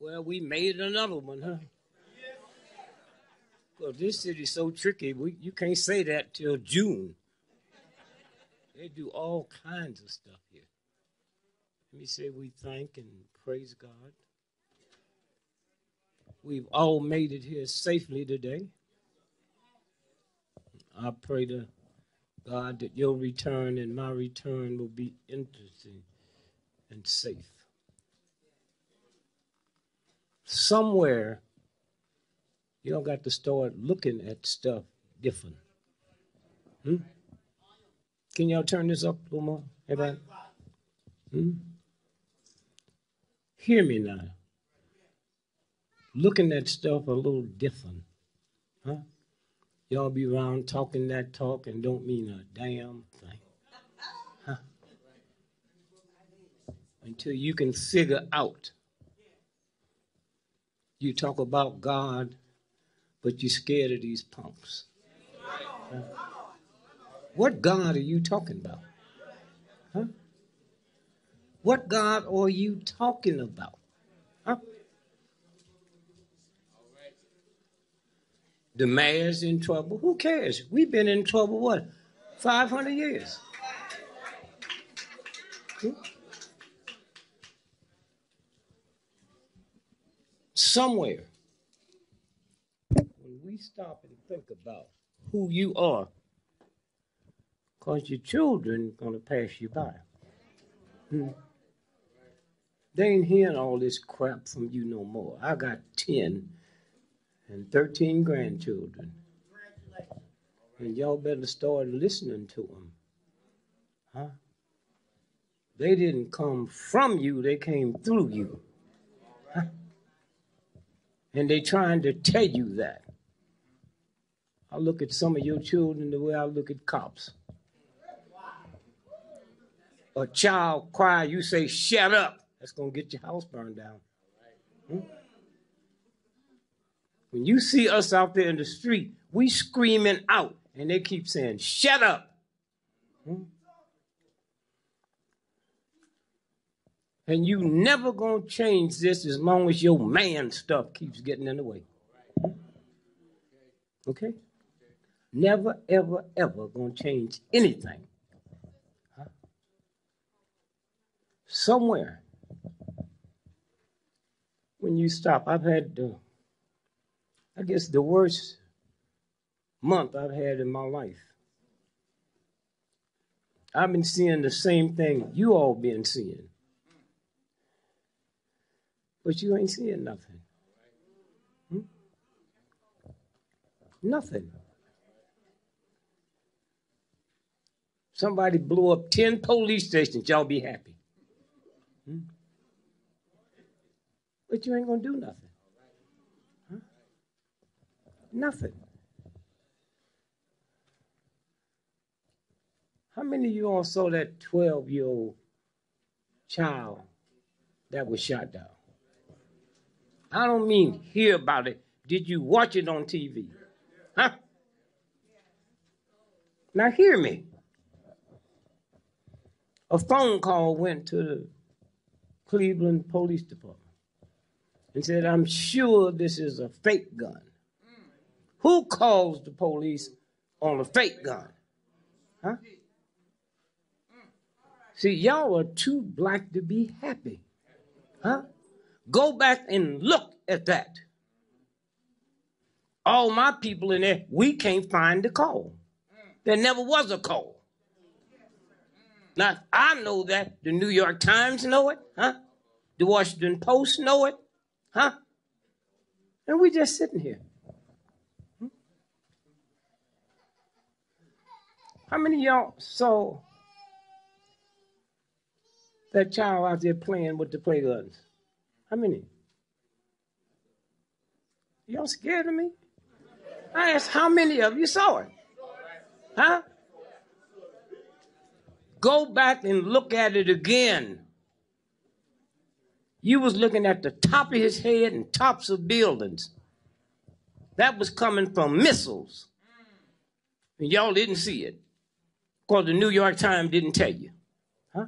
Well, we made another one, huh? Well, this city's so tricky. You can't say that till June. They do all kinds of stuff here. Let me say we thank and praise God. We've all made it here safely today. I pray to God that your return and my return will be interesting and safe. Somewhere, you don't got to start looking at stuff different. Can y'all turn this up a little more? Everybody? Hear me now. Looking at stuff a little different. Huh? Y'all be around talking that talk and don't mean a damn thing. Huh? Until you can figure out. You talk about God, but you're scared of these punks. Huh? What God are you talking about? Huh? What God are you talking about? Huh? The mayor's in trouble. Who cares? We've been in trouble, what, 500 years? Somewhere, when we stop and think about who you are, because your children are going to pass you by. They ain't hearing all this crap from you no more. I got 10 and 13 grandchildren. And y'all better start listening to them. Huh? They didn't come from you, they came through you. Huh? And they trying to tell you that. I look at some of your children the way I look at cops. A child cry, you say, shut up. That's going to get your house burned down. When you see us out there in the street, we screaming out, and they keep saying, shut up. And you never going to change this as long as your man stuff keeps getting in the way. Okay? Never, ever, ever going to change anything. Huh? Somewhere, when you stop, I've had, I guess, the worst month I've had in my life. I've been seeing the same thing you all been seeing. But you ain't seeing nothing. Nothing. Somebody blew up 10 police stations, y'all be happy. But you ain't going to do nothing. Huh? Nothing. How many of you all saw that 12-year-old child that was shot down? I don't mean hear about it. Did you watch it on TV? Huh? Now hear me. A phone call went to the Cleveland Police Department and said, I'm sure this is a fake gun. Who calls the police on a fake gun? Huh? See, y'all are too black to be happy. Huh? Go back and look at that. All my people in there, we can't find the call. There never was a call. Now, I know that. The New York Times know it. Huh? The Washington Post know it. Huh? And we just sitting here. How many of y'all saw that child out there playing with the play guns? How many? Y'all scared of me? I asked how many of you saw it? Huh? Go back and look at it again. You was looking at the top of his head and tops of buildings. That was coming from missiles. And y'all didn't see it because the New York Times didn't tell you. Huh?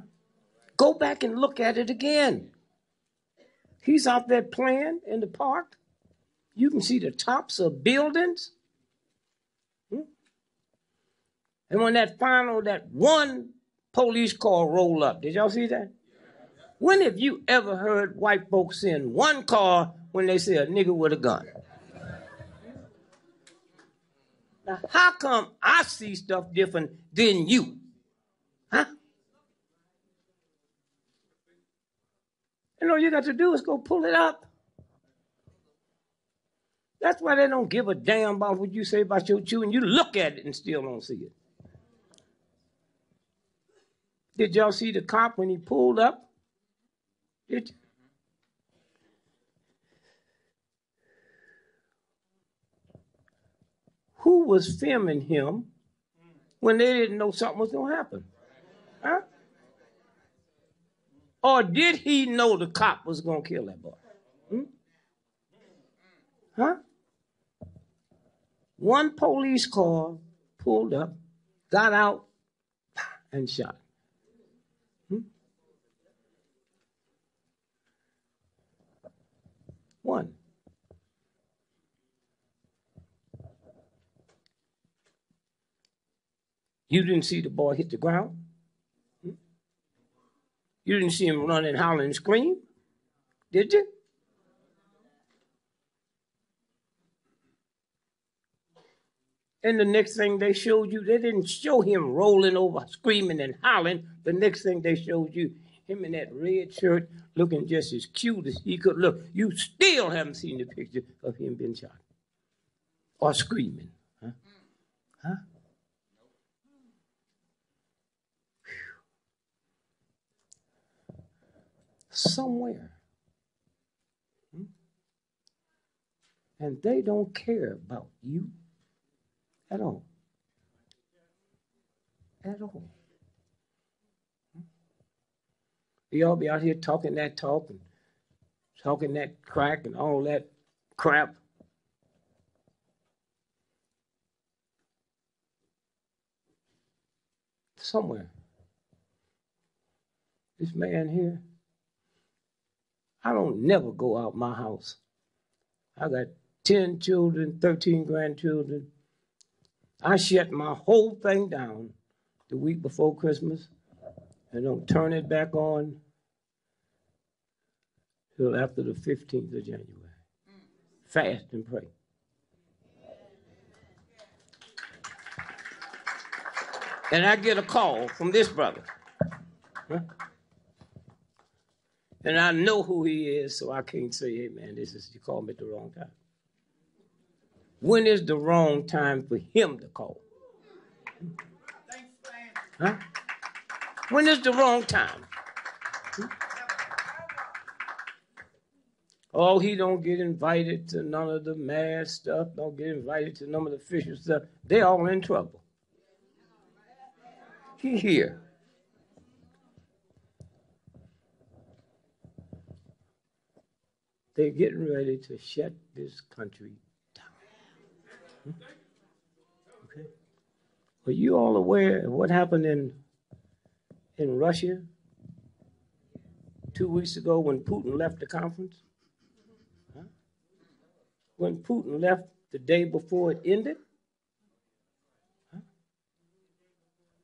Go back and look at it again. He's out there playing in the park. You can see the tops of buildings. And when that one police car rolled up, did y'all see that? When have you ever heard white folks in one car when they say a nigga with a gun? Now, how come I see stuff different than you? Huh? And all you got to do is go pull it up. That's why they don't give a damn about what you say about your children. You look at it and still don't see it. Did y'all see the cop when he pulled up? Did you? Who was filming him when they didn't know something was going to happen? Huh? Or did he know the cop was going to kill that boy? Huh? One police car pulled up, got out, and shot. One. You didn't see the boy hit the ground? You didn't see him run and holler and scream? Did you? And the next thing they showed you, they didn't show him rolling over, screaming and hollering. The next thing they showed you, him in that red shirt, looking just as cute as he could look. You still haven't seen the picture of him being shot or screaming. Huh? Huh? Somewhere. And they don't care about you at all. At all. Y'all be out here talking that talk and talking that crack and all that crap. Somewhere. This man here, I don't never go out my house. I got 10 children, 13 grandchildren. I shut my whole thing down the week before Christmas and don't turn it back on till after the 15th of January. Fast and pray. And I get a call from this brother. Huh? And I know who he is, so I can't say, hey, man, you called me at the wrong time. When is the wrong time for him to call? Huh? When is the wrong time? Oh, he don't get invited to none of the mass stuff, don't get invited to none of the official stuff. They're all in trouble. He here. They're getting ready to shut this country down. Okay. Are you all aware of what happened in Russia 2 weeks ago when Putin left the conference? Huh? When Putin left the day before it ended? Huh?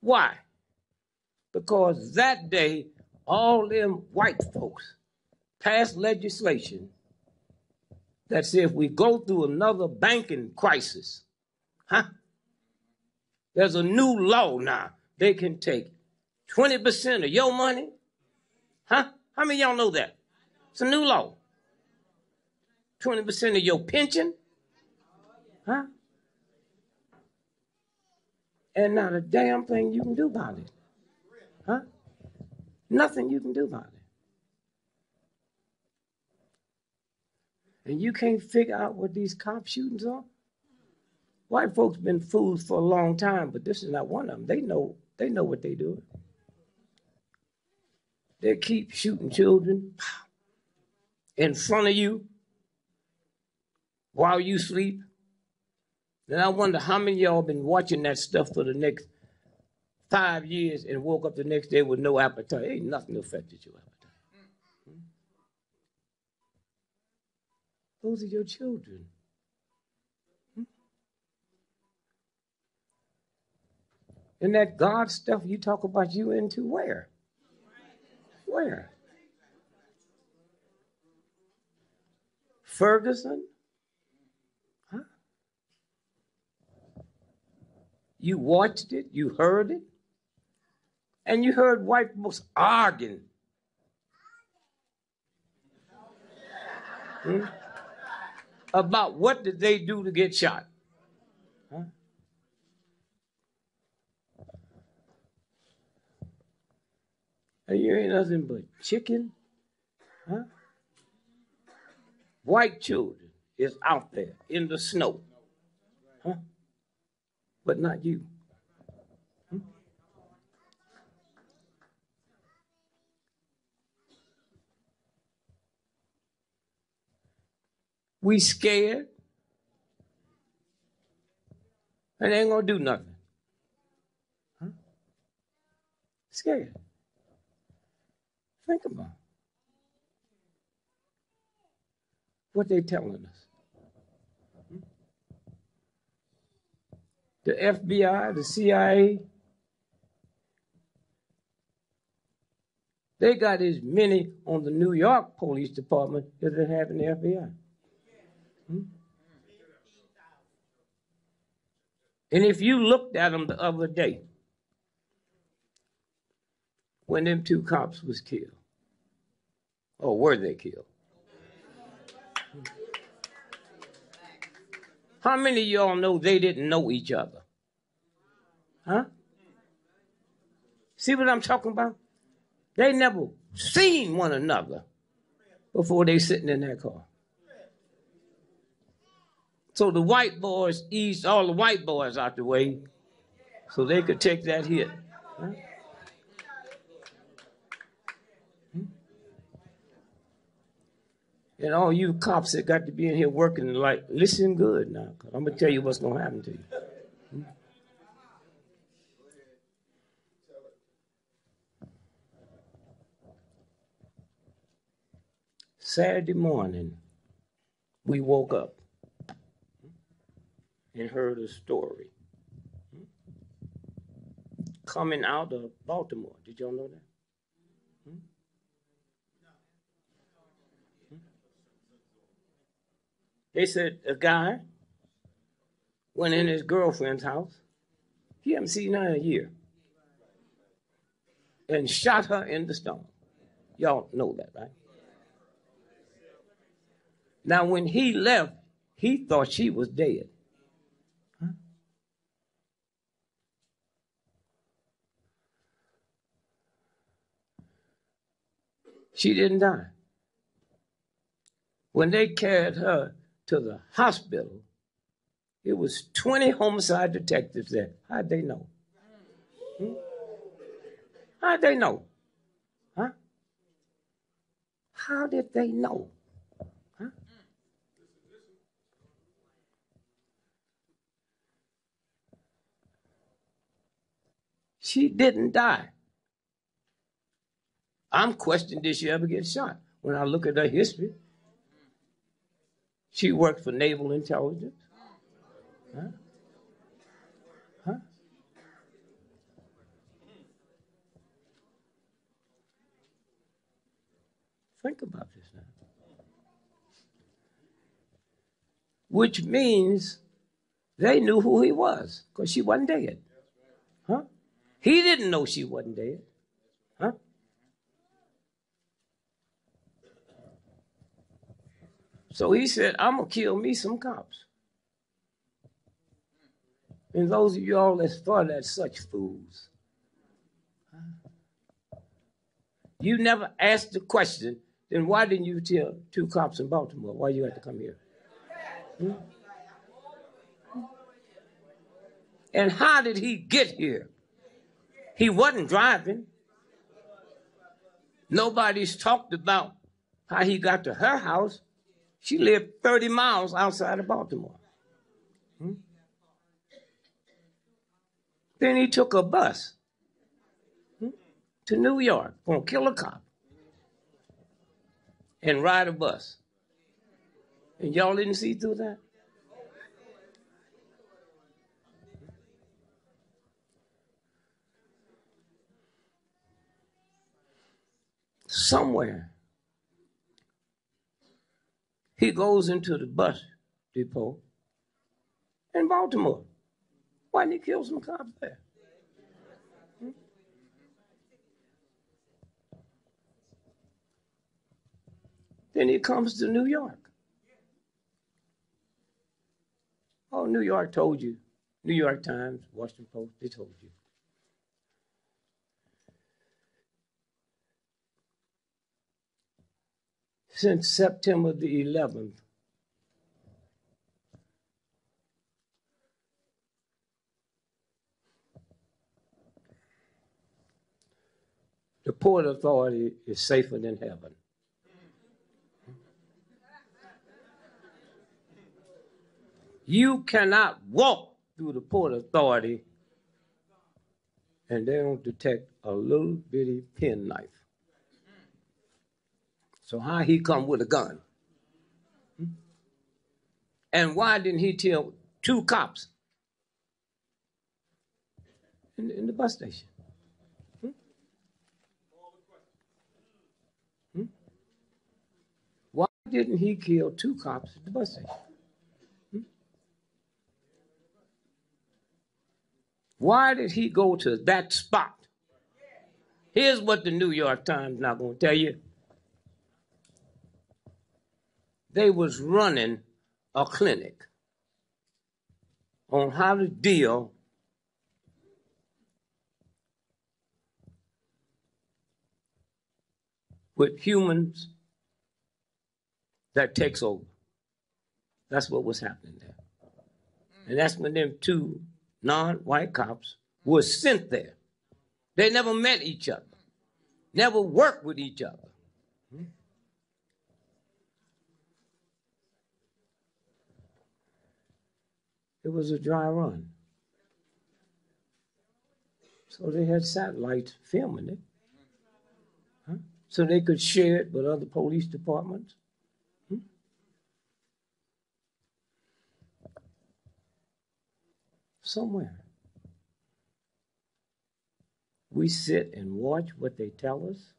Why? Because that day, all them white folks passed legislation that said if we go through another banking crisis, there's a new law now. They can take 20% of your money. How many of y'all know that? It's a new law. 20% of your pension. And not a damn thing you can do about it. Nothing you can do about it. And you can't figure out what these cop shootings are? White folks been fools for a long time, but this is not one of them. They know what they're doing. They keep shooting children in front of you while you sleep. And I wonder how many of y'all been watching that stuff for the next 5 years and woke up the next day with no appetite. Ain't nothing affected your appetite. Those are your children. And that God stuff you talk about you into where? Where? Ferguson? Huh? You watched it, you heard it, and you heard white folks arguing. About what did they do to get shot? Huh? And you ain't nothing but chicken. Huh? White children is out there in the snow. Huh? But not you. We scared. And they ain't gonna do nothing. Huh? Scared. Think about what they telling us. The FBI, the CIA, they got as many on the New York Police Department as they have in the FBI. And if you looked at them the other day, when them two cops was killed, or were they killed? How many of y'all know they didn't know each other? Huh? See what I'm talking about? They never seen one another before they sitting in that car. So the white boys eased all the white boys out the way so they could take that hit. Huh? And all you cops that got to be in here working, like, listen good now, because I'm going to tell you what's going to happen to you. Saturday morning, we woke up and heard a story coming out of Baltimore. Did y'all know that? They said a guy went in his girlfriend's house. He hadn't seen her in a year. And shot her in the stomach. Y'all know that, right? Now, when he left, he thought she was dead. Huh? She didn't die. When they carried her to the hospital, it was 20 homicide detectives there. How'd they know? How'd they know? Huh? How did they know? Huh? She didn't die. I'm questioning, did she ever get shot? When I look at her history, she worked for naval intelligence. Huh? Huh? Think about this now. Which means they knew who he was, because she wasn't dead. Huh? He didn't know she wasn't dead. Huh? So he said, I'm going to kill me some cops. And those of y'all that thought that such fools, you never asked the question, then why didn't you tell two cops in Baltimore why you had to come here? And how did he get here? He wasn't driving. Nobody's talked about how he got to her house. She lived 30 miles outside of Baltimore. Then he took a bus to New York, gonna kill a cop and ride a bus And y'all didn't see through that? Somewhere, he goes into the bus depot in Baltimore. Why didn't he kill some cops there? Then he comes to New York. Oh, New York told you. New York Times, Washington Post, they told you. Since September the 11th, the Port Authority is safer than heaven. You cannot walk through the Port Authority and they don't detect a little bitty penknife. So how he come with a gun? And why didn't he kill 2 cops in the bus station? Why didn't he kill 2 cops at the bus station? Why did he go to that spot? Here's what the New York Times not going to tell you. They was running a clinic on how to deal with humans that takes over. That's what was happening there. And that's when them 2 non-white cops were sent there. They never met each other, never worked with each other. It was a dry run. So they had satellites filming it. So they could share it with other police departments. Somewhere. We sit and watch what they tell us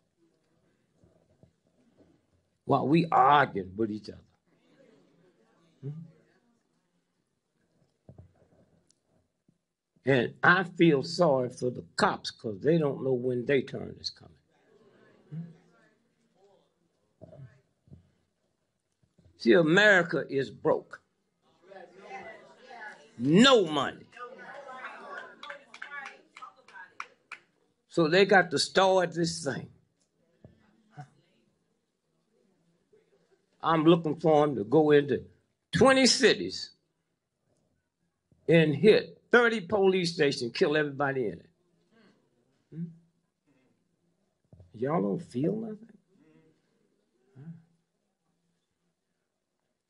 while we argue with each other. And I feel sorry for the cops because they don't know when their turn is coming. See, America is broke. No money. So they got to start this thing. I'm looking for them to go into 20 cities and hit 30 police stations, kill everybody in it. Y'all don't feel nothing?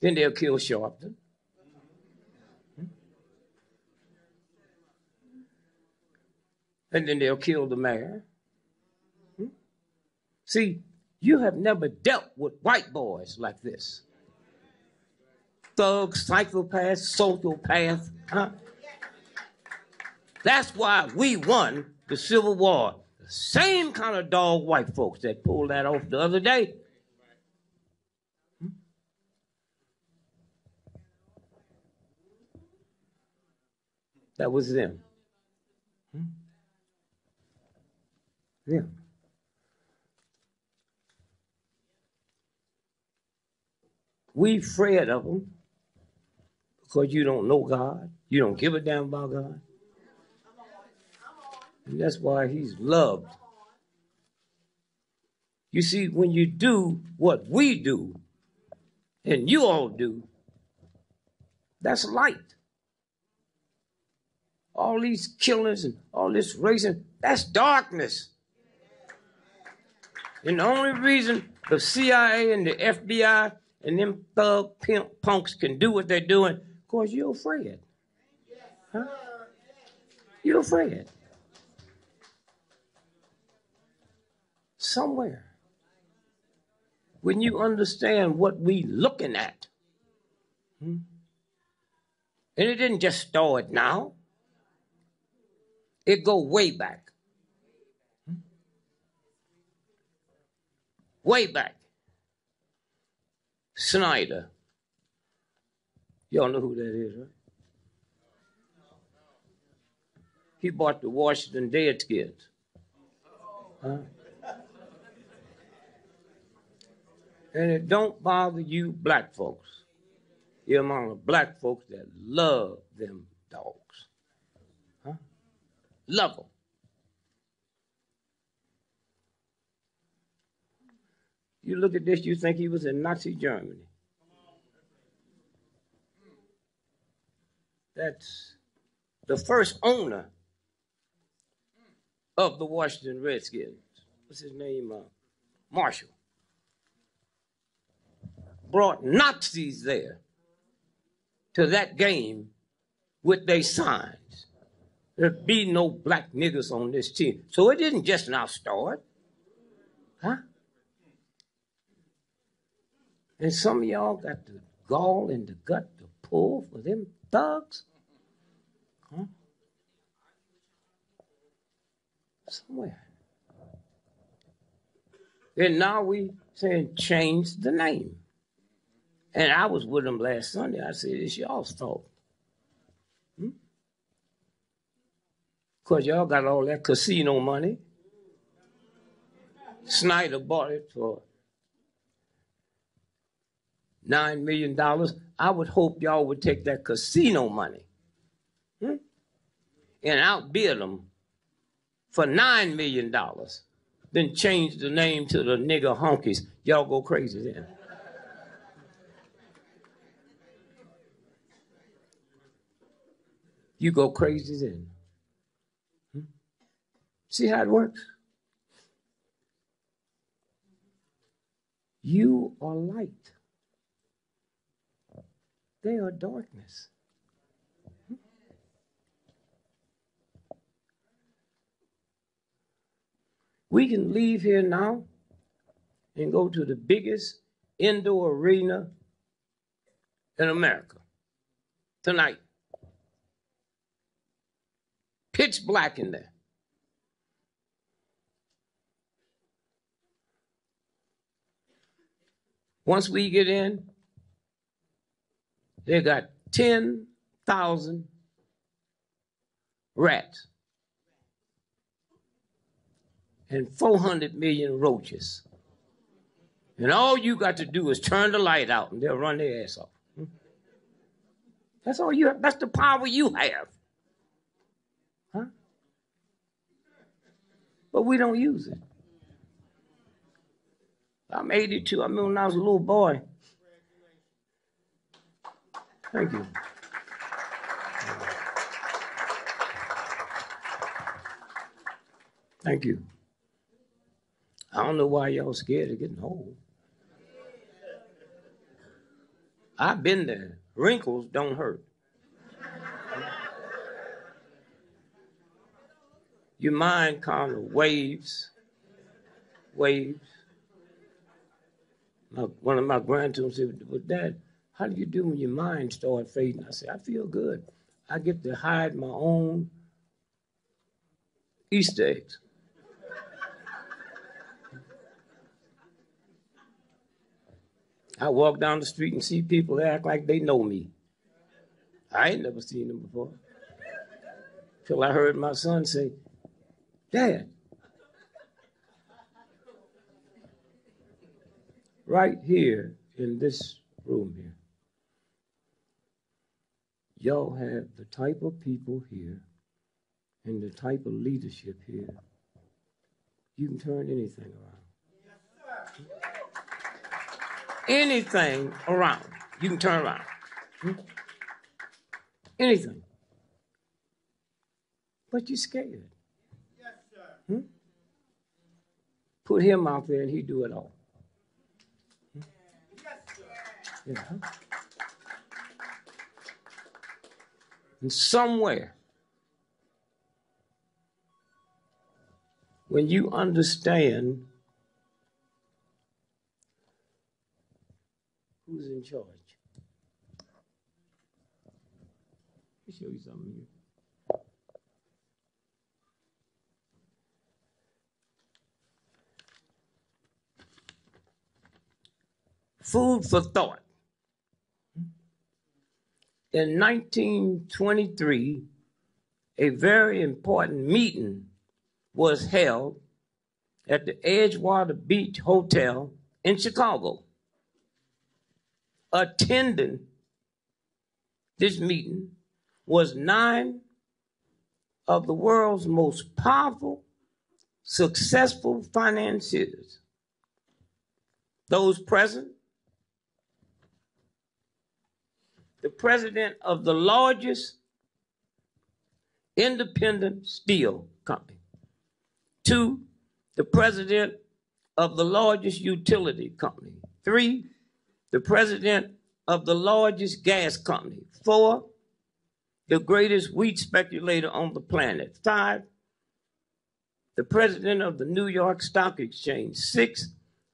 Then they'll kill Sharpton. And then they'll kill the mayor. See, you have never dealt with white boys like this. Thugs, psychopaths, sociopaths. That's why we won the Civil War. The same kind of dog white folks that pulled that off the other day. That was them. Yeah. We afraid of them because you don't know God. You don't give a damn about God. And that's why he's loved. You see, when you do what we do, and you all do, that's light. All these killings and all this racing, that's darkness. And the only reason the CIA and the FBI and them thug pimp punks can do what they're doing, because you're afraid. Huh? You're afraid. Somewhere, when you understand what we looking at, Hmm? And it didn't just start now. It go way back. Hmm? Way back. Snyder. Y'all know who that is, right? He bought the Washington Redskins. Huh? And it don't bother you black folks. The amount of black folks that love them dogs. Huh? Love them. You look at this, you think he was in Nazi Germany. That's the first owner of the Washington Redskins. What's his name? Marshall. Brought Nazis there to that game with their signs. There'd be no black niggas on this team. So it didn't just now start. Huh? And some of y'all got the gall and the gut to pull for them thugs. Huh? Somewhere. And now we saying change the name. And I was with them last Sunday. I said, it's y'all's fault. Because y'all got all that casino money. Snyder bought it for $9 million. I would hope y'all would take that casino money and outbid them for $9 million. Then change the name to the nigger honkies. Y'all go crazy then. You go crazy then. See how it works? You are light. They are darkness. We can leave here now and go to the biggest indoor arena in America tonight. Pitch black in there. Once we get in, they got 10,000 rats and 400 million roaches. And all you got to do is turn the light out and they'll run their ass off. That's all you have. That's the power you have. Huh? But we don't use it. I'm 82. I remember when I was a little boy. Thank you. Thank you. I don't know why y'all scared of getting old. I've been there. Wrinkles don't hurt. Your mind kind of waves. One of my grandchildren said, "But Dad, how do you do when your mind starts fading?" I said, "I feel good. I get to hide my own Easter eggs." I walk down the street and see people that act like they know me. I ain't never seen them before. Till I heard my son say, "Dad, right here in this room here, y'all have the type of people here and the type of leadership here. You can turn anything around." Yes, sir. Anything around. You can turn around. Anything. But you're scared. Yes, sir. Put him out there and he'd do it all. Yes, sir. Yeah. And somewhere, when you understand who's in charge, show you something here. Food for thought. In 1923, a very important meeting was held at the Edgewater Beach Hotel in Chicago. Attending this meeting was 9 of the world's most powerful, successful financiers. Those present, the president of the largest independent steel company. 2, the president of the largest utility company. 3, the president of the largest gas company. 4, the greatest wheat speculator on the planet. 5, the president of the New York Stock Exchange. 6,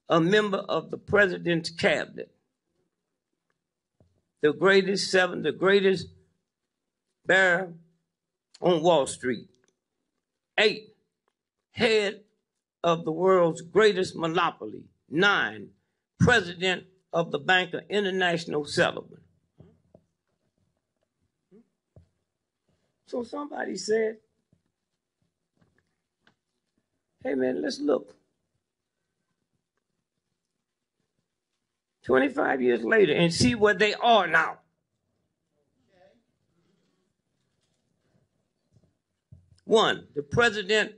a member of the president's cabinet. The greatest 7, the greatest bear on Wall Street. 8, head of the world's greatest monopoly. 9, president of the Bank of International Settlement. So somebody said, hey man, let's look. 25 years later and see where they are now. One, the president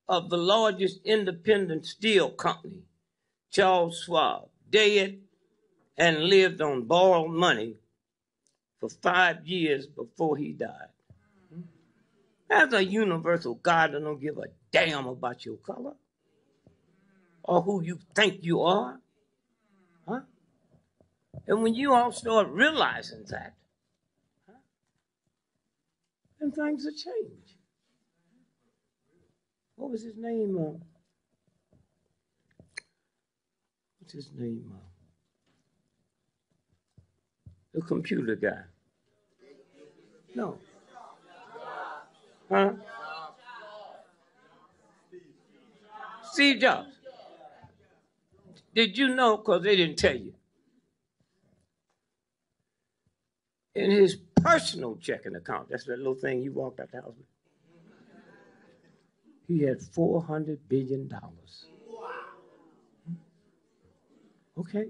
of the largest independent steel company, Charles Schwab, dead and lived on borrowed money for 5 years before he died. As a universal God that don't give a damn about your color or who you think you are. Huh? And when you all start realizing that, then things will change. What was his name? What's his name? The computer guy. No. Huh? Steve Jobs. Did you know, because they didn't tell you, in his personal checking account, that's that little thing you walked out the house with, he had $400 billion. Okay.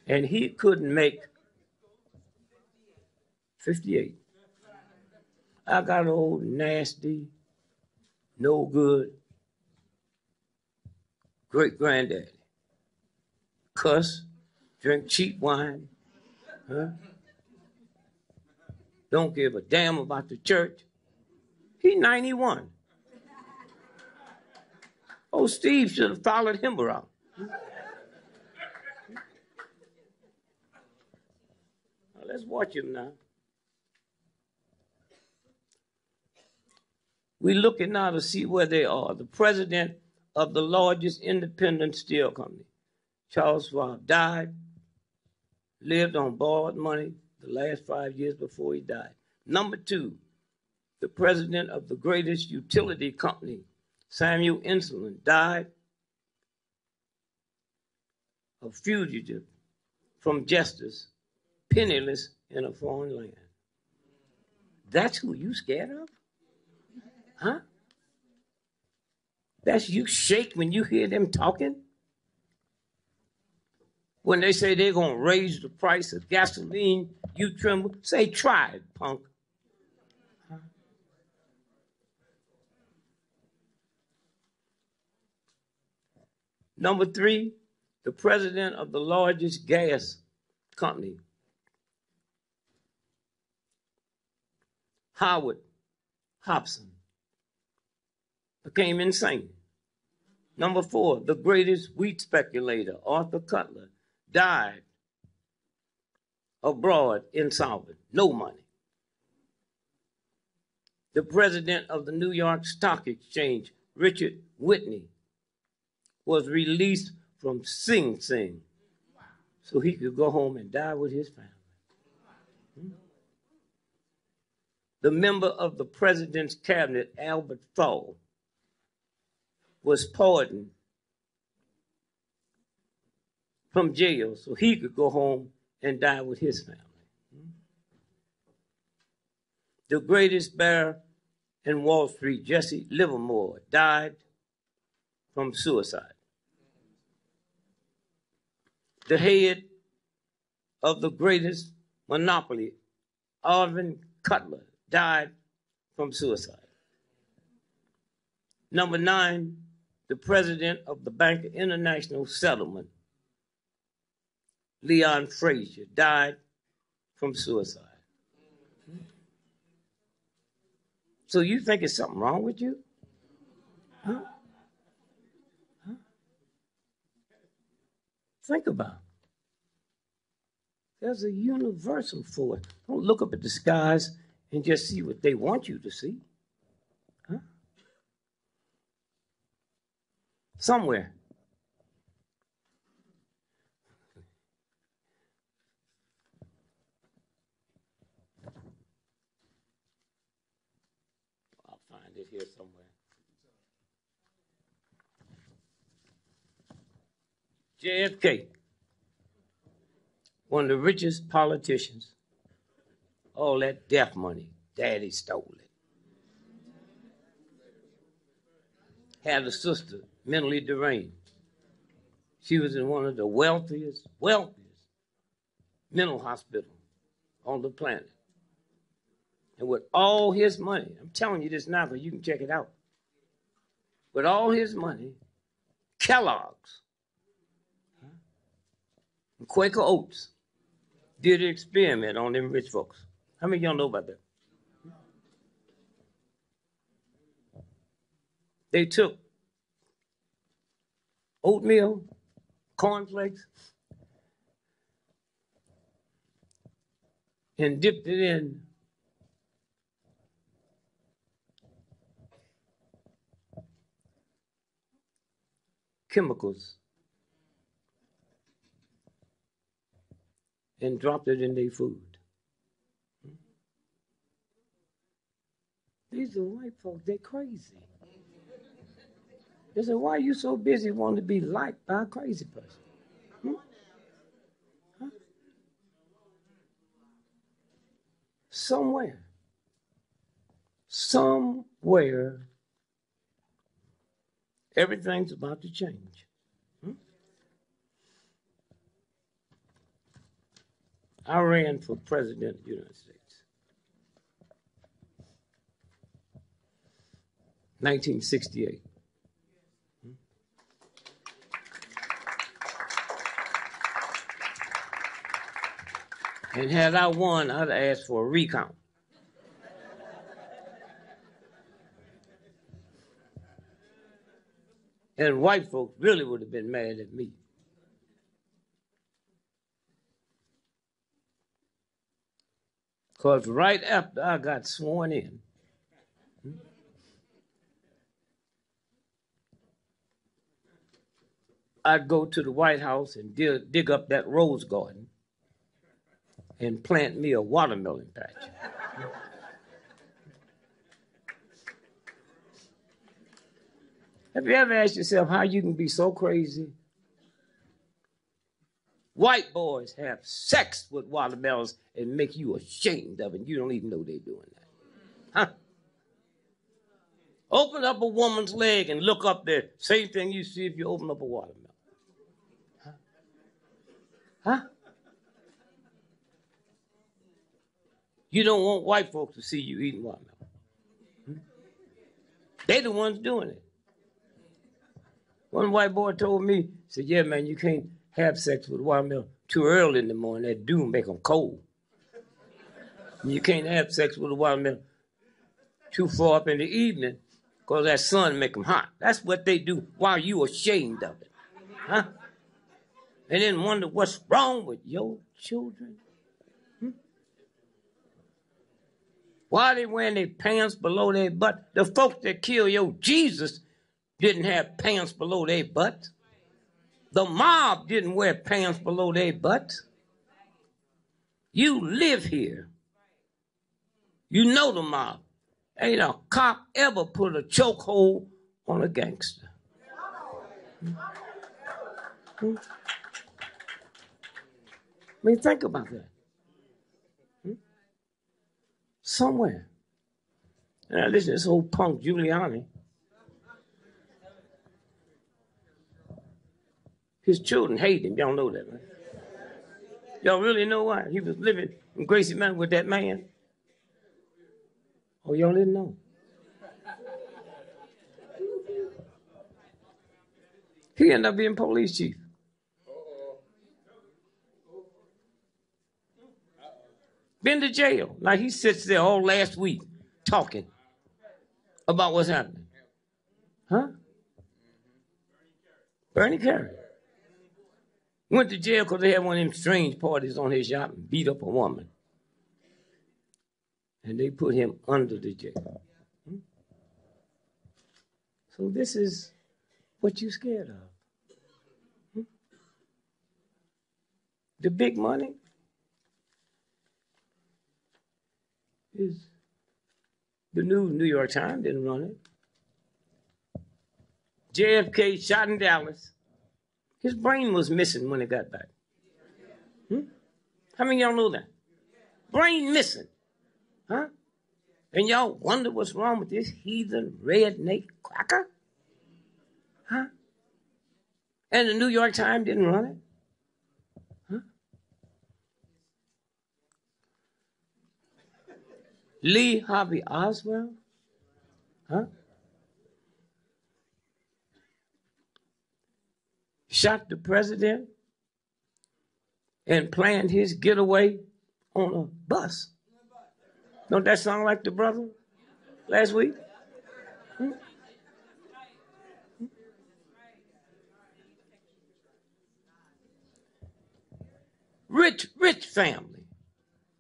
And he couldn't make 58. I got an old nasty, no good great granddaddy. Cuss, drink cheap wine, huh? Don't give a damn about the church. He's 91. Oh, Steve should have followed him around. Now, let's watch him now. We're looking now to see where they are. The president of the largest independent steel company, Charles Schwab, died, lived on borrowed money the last 5 years before he died. Number 2, the president of the greatest utility company, Samuel Insulan, died a fugitive from justice, penniless in a foreign land. That's who you scared of? Huh? That's you shake when you hear them talking? When they say they're going to raise the price of gasoline, you tremble. Say, try it, punk. Huh? Number 3, the president of the largest gas company, Howard Hobson, became insane. Number 4, the greatest wheat speculator, Arthur Cutler, died abroad insolvent, no money. The president of the New York Stock Exchange, Richard Whitney, was released from Sing Sing so he could go home and die with his family. the member of the president's cabinet, Albert Thaw, was pardoned from jail so he could go home and die with his family. The greatest bear in Wall Street, Jesse Livermore, died from suicide. The head of the greatest monopoly, Alvin Cutler, died from suicide. Number 9, the president of the Bank of International Settlement, Leon Frazier, died from suicide. So you think there's something wrong with you? Huh? Huh? Think about it. There's a universal for it. Don't look up at the skies and just see what they want you to see. Huh? Somewhere. I'll find it here somewhere. JFK, one of the richest politicians, all that death money, daddy stole it. Had a sister, mentally deranged. She was in one of the wealthiest mental hospitals on the planet. And with all his money, I'm telling you this now, but you can check it out. With all his money, Kellogg's, and Quaker Oats did an experiment on them rich folks. How many of y'all know about that? They took oatmeal, cornflakes, and dipped it in chemicals and dropped it in their food. These are white folks, they're crazy. They said, why are you so busy wanting to be liked by a crazy person? Huh? Somewhere, everything's about to change. I ran for president of the United States. 1968. And had I won, I'd have asked for a recount. And white folks really would have been mad at me. Because right after I got sworn in, I'd go to the White House and dig up that rose garden and plant me a watermelon patch. Have you ever asked yourself how you can be so crazy? White boys have sex with watermelons and make you ashamed of it. You don't even know they're doing that. Huh? Open up a woman's leg and look up there. Same thing you see if you open up a watermelon. Huh? Huh? You don't want white folks to see you eating watermelon. They're the ones doing it. One white boy told me, said, yeah, man, you can't have sex with watermelon too early in the morning. That dew make them cold. And you can't have sex with a watermelon too far up in the evening because that sun make them hot. That's what they do while you ashamed of it. Huh? And then wonder what's wrong with your children. Why are they wearing their pants below their butt? The folks that killed your Jesus didn't have pants below their butt. The mob didn't wear pants below their butt. You live here. You know the mob. Ain't a cop ever put a chokehold on a gangster. I mean, think about that. Somewhere. Now listen, this old punk Giuliani, his children hate him. Y'all know that, right? Y'all really know why? He was living in Gracie Mountain with that man. Oh, y'all didn't know. He ended up being police chief. Been to jail. Like he sits there all last week talking about what's happening. Huh? Bernie Carey. Went to jail because they had one of them strange parties on his yacht and beat up a woman. And they put him under the jail. So this is what you're scared of. The big money is the New York Times didn't run it. JFK shot in Dallas. His brain was missing when he got back. How many of y'all know that? Brain missing. Huh? And y'all wonder what's wrong with this heathen redneck cracker? Huh? And the New York Times didn't run it? Huh? Lee Harvey Oswald? Huh? Shot the president and planned his getaway on a bus. Don't that sound like the brother last week? Rich family.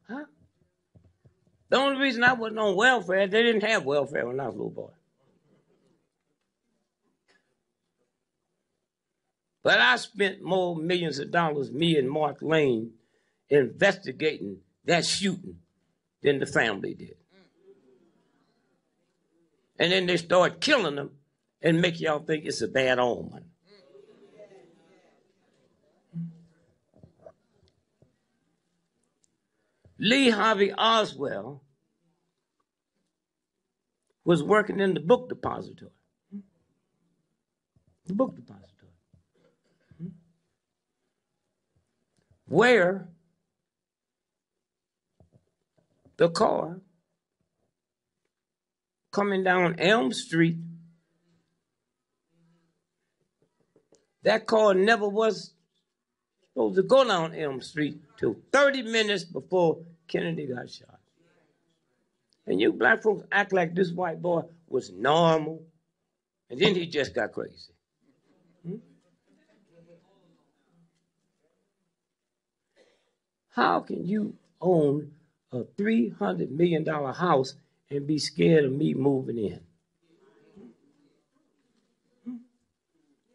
Huh? The only reason I wasn't on welfare, they didn't have welfare when I was a little boy. But I spent more millions of dollars, me and Mark Lane, investigating that shooting than the family did. And then they start killing them and make y'all think it's a bad omen. Lee Harvey Oswald was working in the book depository. The book depository. Where the car coming down Elm Street, that car never was supposed to go down Elm Street till 30 minutes before Kennedy got shot. And you black folks act like this white boy was normal, and then he just got crazy. How can you own a $300 million house and be scared of me moving in?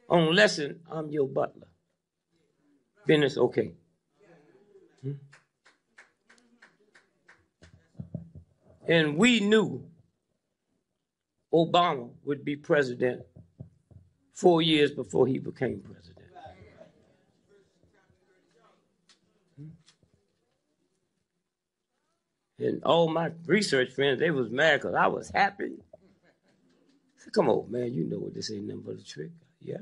Unless I'm your butler. Then it's okay. And we knew Obama would be president 4 years before he became president. And all my research friends, they was mad because I was happy. I said, come on, man, you know what, this ain't nothing but a trick. Yeah.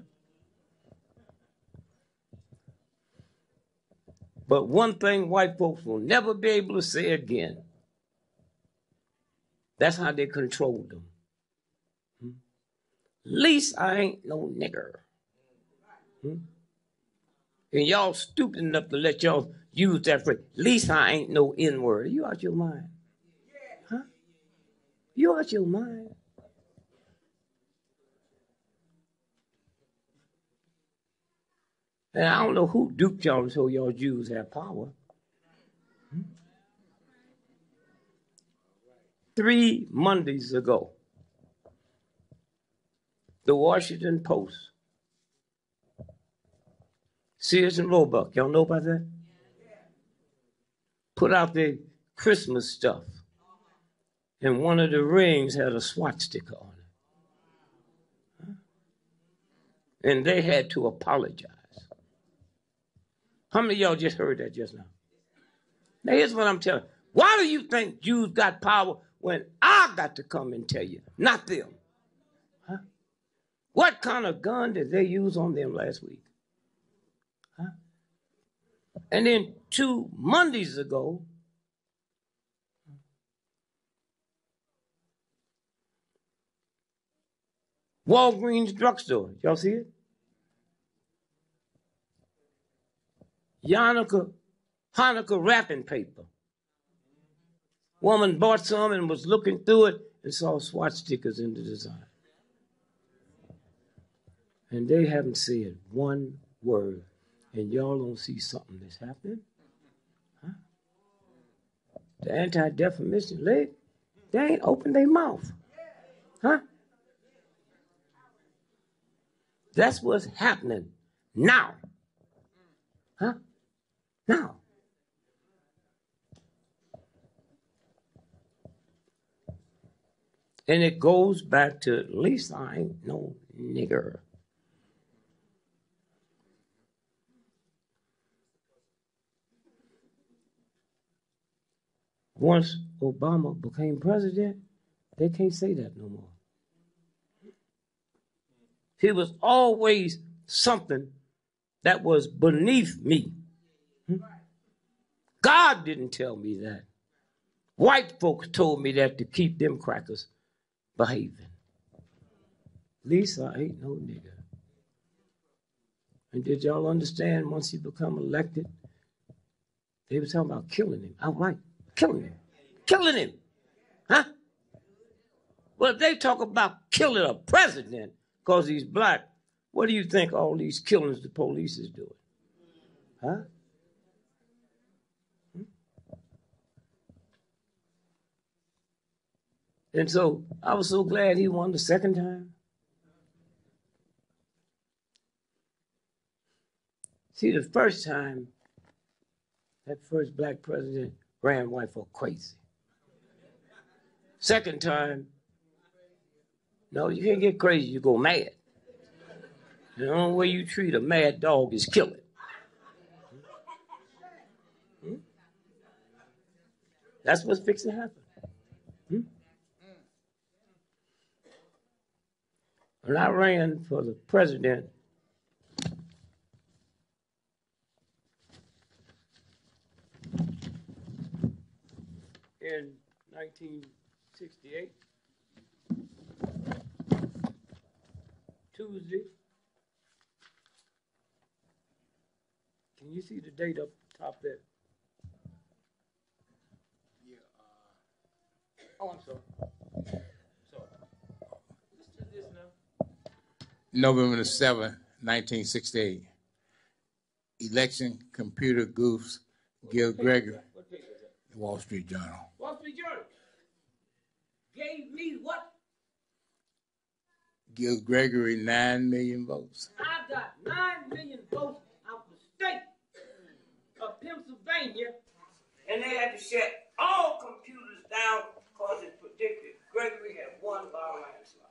But one thing white folks will never be able to say again, that's how they controlled them. Least I ain't no nigger. And y'all stupid enough to let y'all use that phrase. Least I ain't no N-word. Are you out your mind? Huh? You out your mind? And I don't know who duped y'all and told y'all Jews have power. 3 Mondays ago, the Washington Post, Sears and Roebuck, y'all know about that? Put out their Christmas stuff. And one of the rings had a swastika on it. Huh? And they had to apologize. How many of y'all just heard that just now? Now here's what I'm telling you. Why do you think Jews got power when I got to come and tell you, not them? Huh? What kind of gun did they use on them last week? Huh? And then 2 Mondays ago, Walgreens drugstore. Y'all see it? Hanukkah wrapping paper. Woman bought some and was looking through it and saw swastikas in the design. And they haven't said one word. And y'all don't see something that's happening? Huh? The Anti-Defamation League, they ain't opened their mouth. Huh? That's what's happening now. Huh? Now. And it goes back to, at least I ain't no nigger. Once Obama became president, they can't say that no more. He was always something that was beneath me. God didn't tell me that. White folks told me that to keep them crackers behaving. At least I ain't no nigger. And did y'all understand once he become elected, they were talking about killing him outright. Killing him. Killing him. Huh? Well, if they talk about killing a president because he's black, what do you think all these killings the police is doing? Huh? And so I was so glad he won the second time. See, the first time, that first black president ran white folk crazy. Second time, no, you can't get crazy, you go mad. The only way you treat a mad dog is kill it. That's what's fixing to happen. When I ran for the president, in 1968, Tuesday. Can you see the date up top there? Yeah. Oh, I'm sorry. Listen to this now. November the 7th, 1968. Election computer goofs. D.Gregory. What page is that? The Wall Street Journal. Wall Street Journal. Gave me what? D.Gregory 9 million votes. I got 9 million votes out the state of Pennsylvania, and they had to shut all computers down because it predicted Gregory had won by a landslide.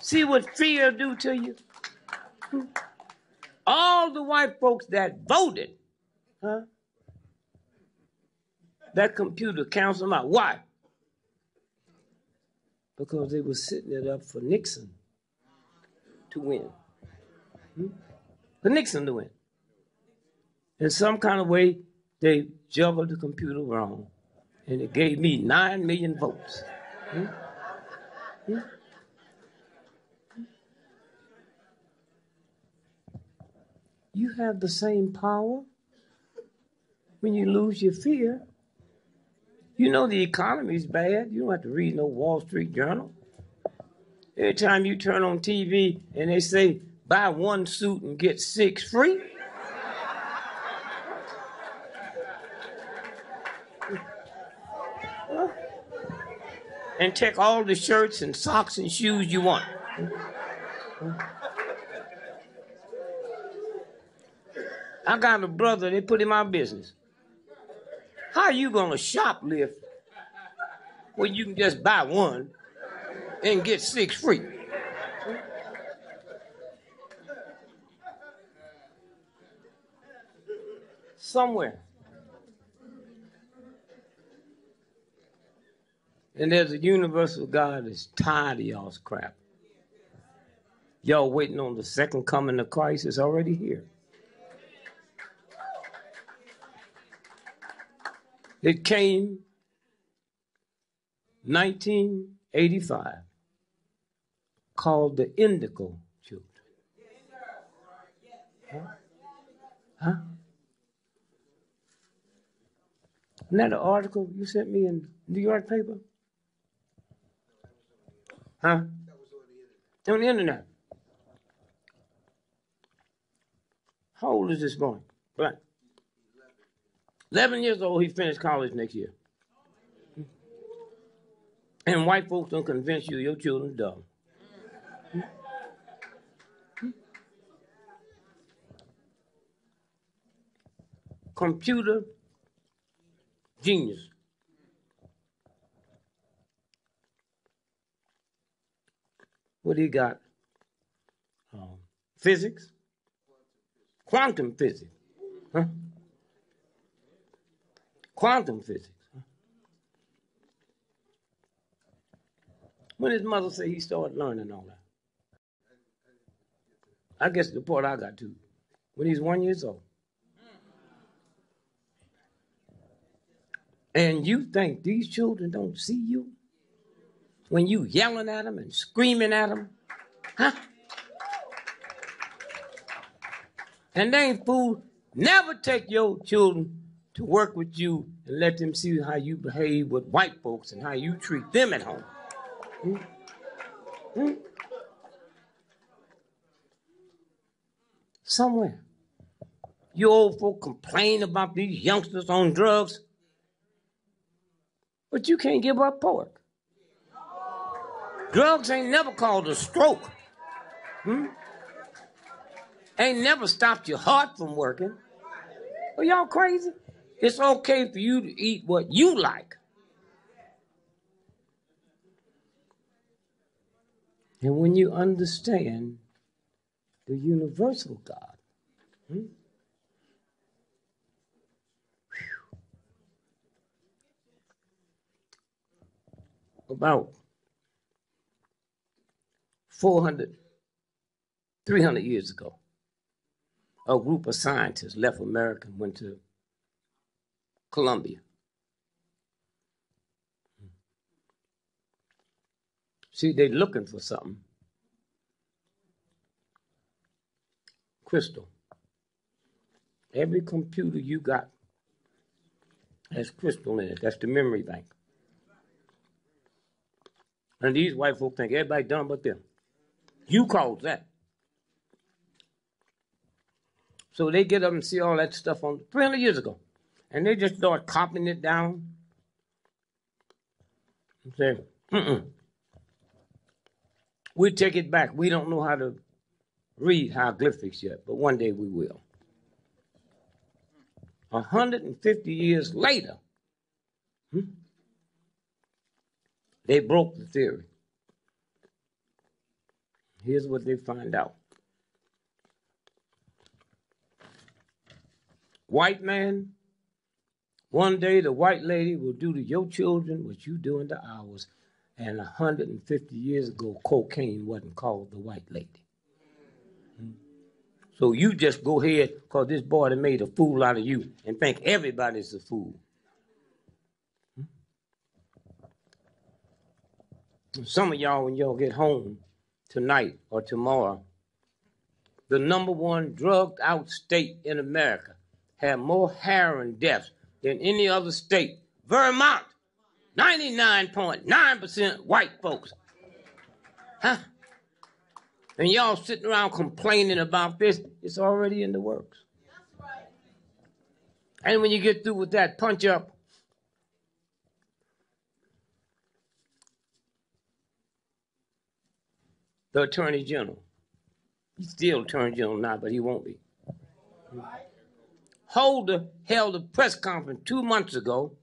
See what fear do to you? All the white folks that voted, huh? That computer counts them out. Why? Because they were setting it up for Nixon to win. For Nixon to win. In some kind of way, they juggled the computer wrong, and it gave me 9 million votes. You have the same power when you lose your fear. You know the economy's bad. You don't have to read no Wall Street Journal. Every time you turn on TV and they say, buy one suit and get 6 free. And take all the shirts and socks and shoes you want. I got a brother, they put him out of business. How you going to shoplift when you can just buy one and get 6 free? Somewhere. And there's a universal God that's tired of y'all's crap. Y'all waiting on the second coming of Christ. It's already here. It came 1985, called the Indigo Children. Huh? Isn't that an article you sent me in New York paper? Huh? On the internet. How old is this boy? Black. 11 years old, he finished college next year. And white folks don't convince you your children's dumb. Computer genius. What he got? Physics? Quantum physics. Huh? Quantum physics. Huh? When his mother said he started learning all that? I guess the part I got to. When he's 1 year old. And you think these children don't see you? When you yelling at them and screaming at them? Huh? And they ain't fool. Never take your children to work with you and let them see how you behave with white folks and how you treat them at home. Hmm? Hmm? Somewhere. You old folk complain about these youngsters on drugs, but you can't give up pork. Drugs ain't never caused a stroke. Ain't never stopped your heart from working. Are y'all crazy? It's okay for you to eat what you like. And when you understand the universal God, about 300 years ago, a group of scientists left America and went to Colombia. See, they're looking for something. Crystal. Every computer you got has crystal in it. That's the memory bank. And these white folk think everybody dumb but them. You caused that. So they get up and see all that stuff on 300 years ago. And they just start copying it down. And say, we take it back. We don't know how to read hieroglyphics yet, but one day we will. 150 years later, they broke the theory. Here's what they find out. White man, one day the white lady will do to your children what you doing to ours. And 150 years ago, cocaine wasn't called the white lady. So you just go ahead, because this boy done made a fool out of you, and think everybody's a fool. Some of y'all, when y'all get home tonight or tomorrow, the number 1 drugged out state in America had more heroin deaths than any other state. Vermont, 99.9% white folks. Huh? And y'all sitting around complaining about this, it's already in the works. And when you get through with that punch up, the Attorney General, he's still Attorney General now, but he won't be. Holder held a press conference 2 months ago,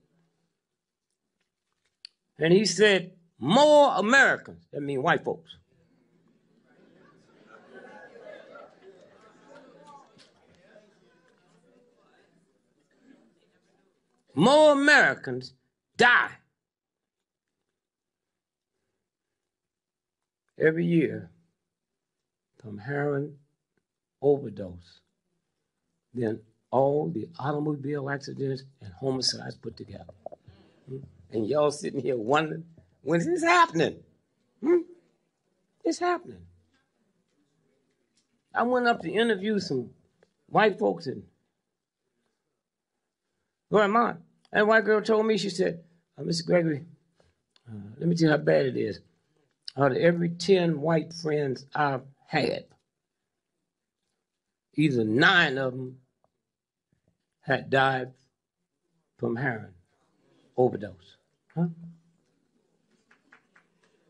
and he said, more Americans, that means white folks, more Americans die every year from heroin overdose than all the automobile accidents and homicides put together. And y'all sitting here wondering, when is this happening? It's happening. I went up to interview some white folks in Vermont. And a white girl told me, she said, Mr. Gregory, let me tell you how bad it is. Out of every 10 white friends I've had, either 9 of them had died from heroin overdose. Huh?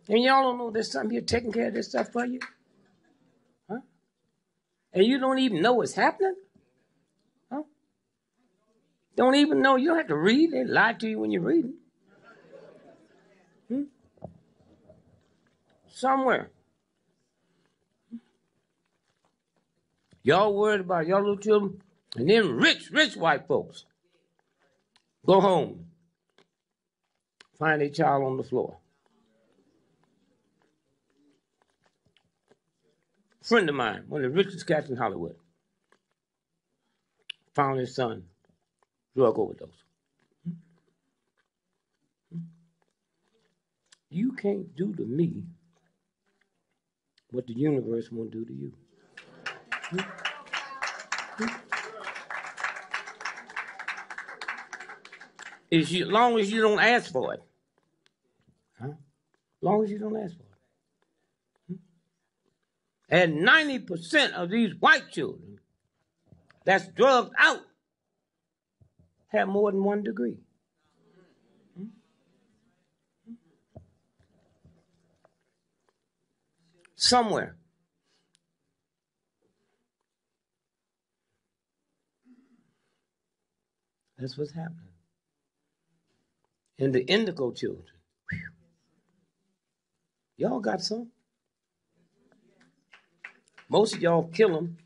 And y'all don't know there's something here taking care of this stuff for you? Huh? And you don't even know what's happening? Huh? Don't even know. You don't have to read. They lie to you when you're reading. Somewhere. Y'all worried about y'all little children, and then rich white folks go home, find a child on the floor. A friend of mine, one of the richest cats in Hollywood, found his son drug overdose. You can't do to me what the universe won't do to you. As long as you don't ask for it. Huh? As long as you don't ask for it. And 90% of these white children that's drugged out have more than 1 degree. Somewhere. That's what's happening. And the indigo children, y'all got some. Most of y'all kill them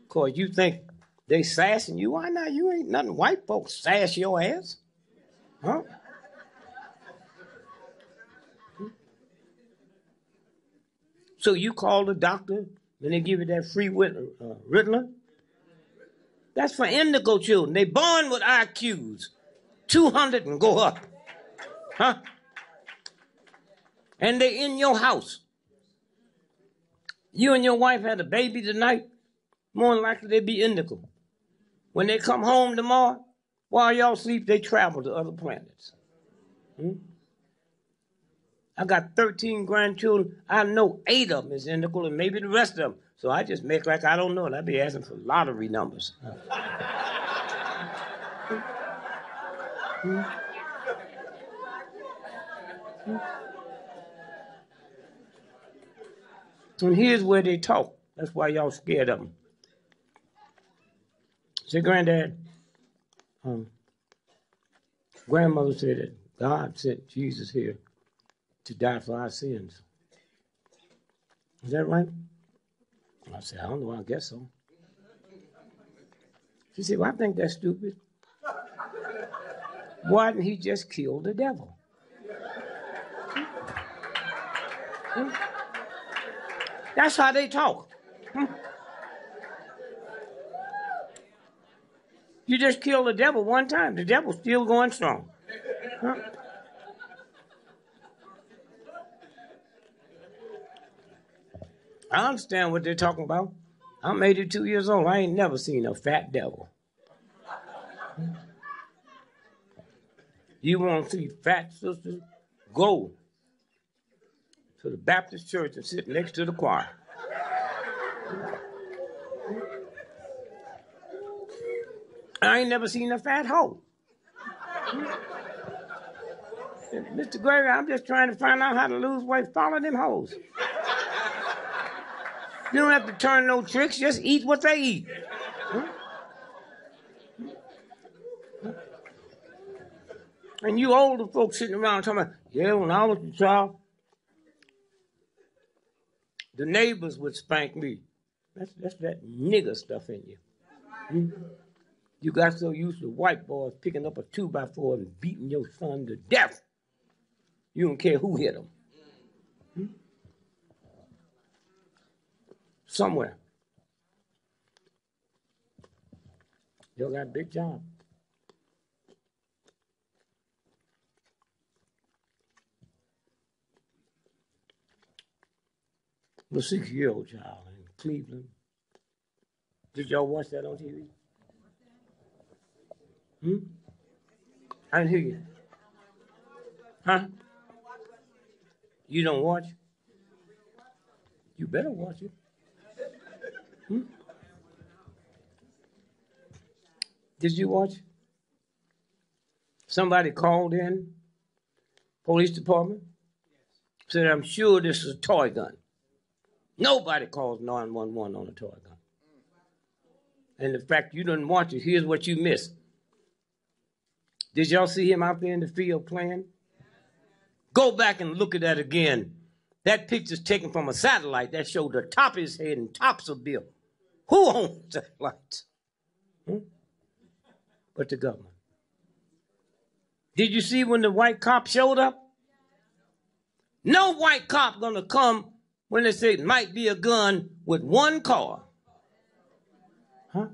because you think they sassing you. Why not? You ain't nothing. White folks sass your ass. Huh? So you call the doctor and they give you that free Ritalin? That's for indigo children. They born with IQs, 200 and go up. Huh? And they in your house. You and your wife had a baby tonight, more than likely they be indigo. When they come home tomorrow, while y'all sleep, they travel to other planets. I got 13 grandchildren. I know 8 of them is indigo and maybe the rest of them. So I just make like I don't know, and I be asking for lottery numbers. And here's where they talk. That's why y'all scared of them. Say, Granddad, grandmother said that God sent Jesus here to die for our sins. Is that right? I said, I don't know, I guess so. She said, well, I think that's stupid. Why didn't he just kill the devil? That's how they talk. You just kill the devil one time. The devil's still going strong. I understand what they're talking about. I'm 82 years old. I ain't never seen a fat devil. You want to see fat sisters? Go to the Baptist church and sit next to the choir. I ain't never seen a fat hoe. Mr. Gregory, I'm just trying to find out how to lose weight. Follow them hoes. You don't have to turn no tricks. Just eat what they eat. And you older folks sitting around talking about, yeah, when I was a child, the neighbors would spank me. That's that nigger stuff in you. Hmm? You got so used to white boys picking up a 2x4 and beating your son to death. You don't care who hit him. Hmm? Somewhere. You got a big job. The 6-year-old child in Cleveland. Did y'all watch that on TV? I didn't hear you. Huh? You don't watch? You better watch it. Did you watch? Somebody called in, police department, said, I'm sure this is a toy gun. Nobody calls 911 on a toy gun. And the fact you didn't watch it, here's what you missed. Did y'all see him out there in the field playing? Go back and look at that again. That picture's taken from a satellite that showed the top of his head and tops of Bill. Who owns satellites? But the government. Did you see when the white cop showed up? No white cop gonna come when they say it might be a gun with one car. Huh?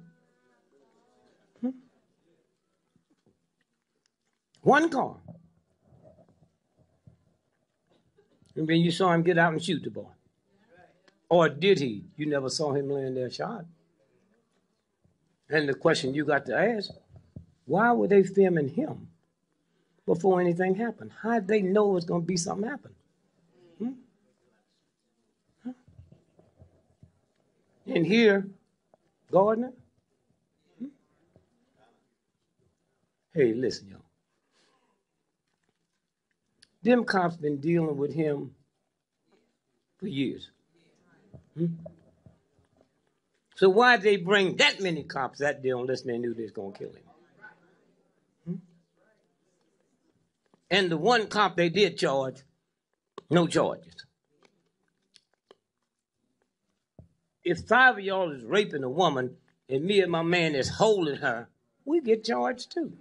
One car. And then you saw him get out and shoot the boy. Or did he? You never saw him laying there shot. And the question you got to ask, why were they filming him before anything happened? How did they know it was going to be something happen? And here, Gardner. Hey, listen, y'all. Them cops been dealing with him for years. So why'd they bring that many cops that day unless they knew they was going to kill him? And the one cop they did charge, no charges. If 5 of y'all is raping a woman and me and my man is holding her, we get charged too.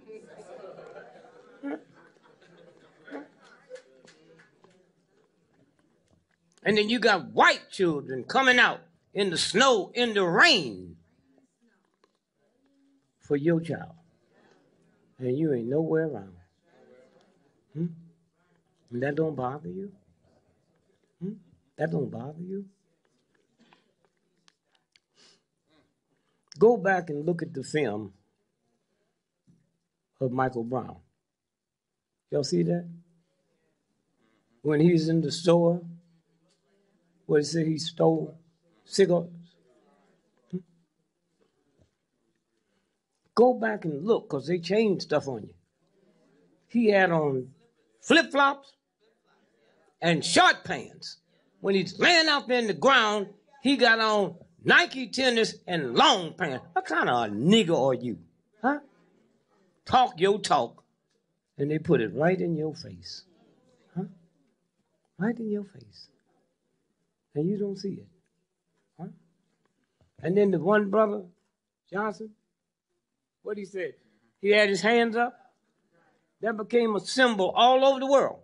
And then you got white children coming out in the snow, in the rain for your child. And you ain't nowhere around. And that don't bother you? That don't bother you? Go back and look at the film of Michael Brown. Y'all see that? When he's in the store, what he said he stole cigarettes. Go back and look, because they changed stuff on you. He had on flip-flops and short pants. When he's laying out there in the ground, he got on Nike tennis and long pants. What kind of a nigger are you? Huh? Talk your talk, and they put it right in your face. Huh? Right in your face. And you don't see it. Huh? And then the one brother, Johnson, what he said? He had his hands up. That became a symbol all over the world.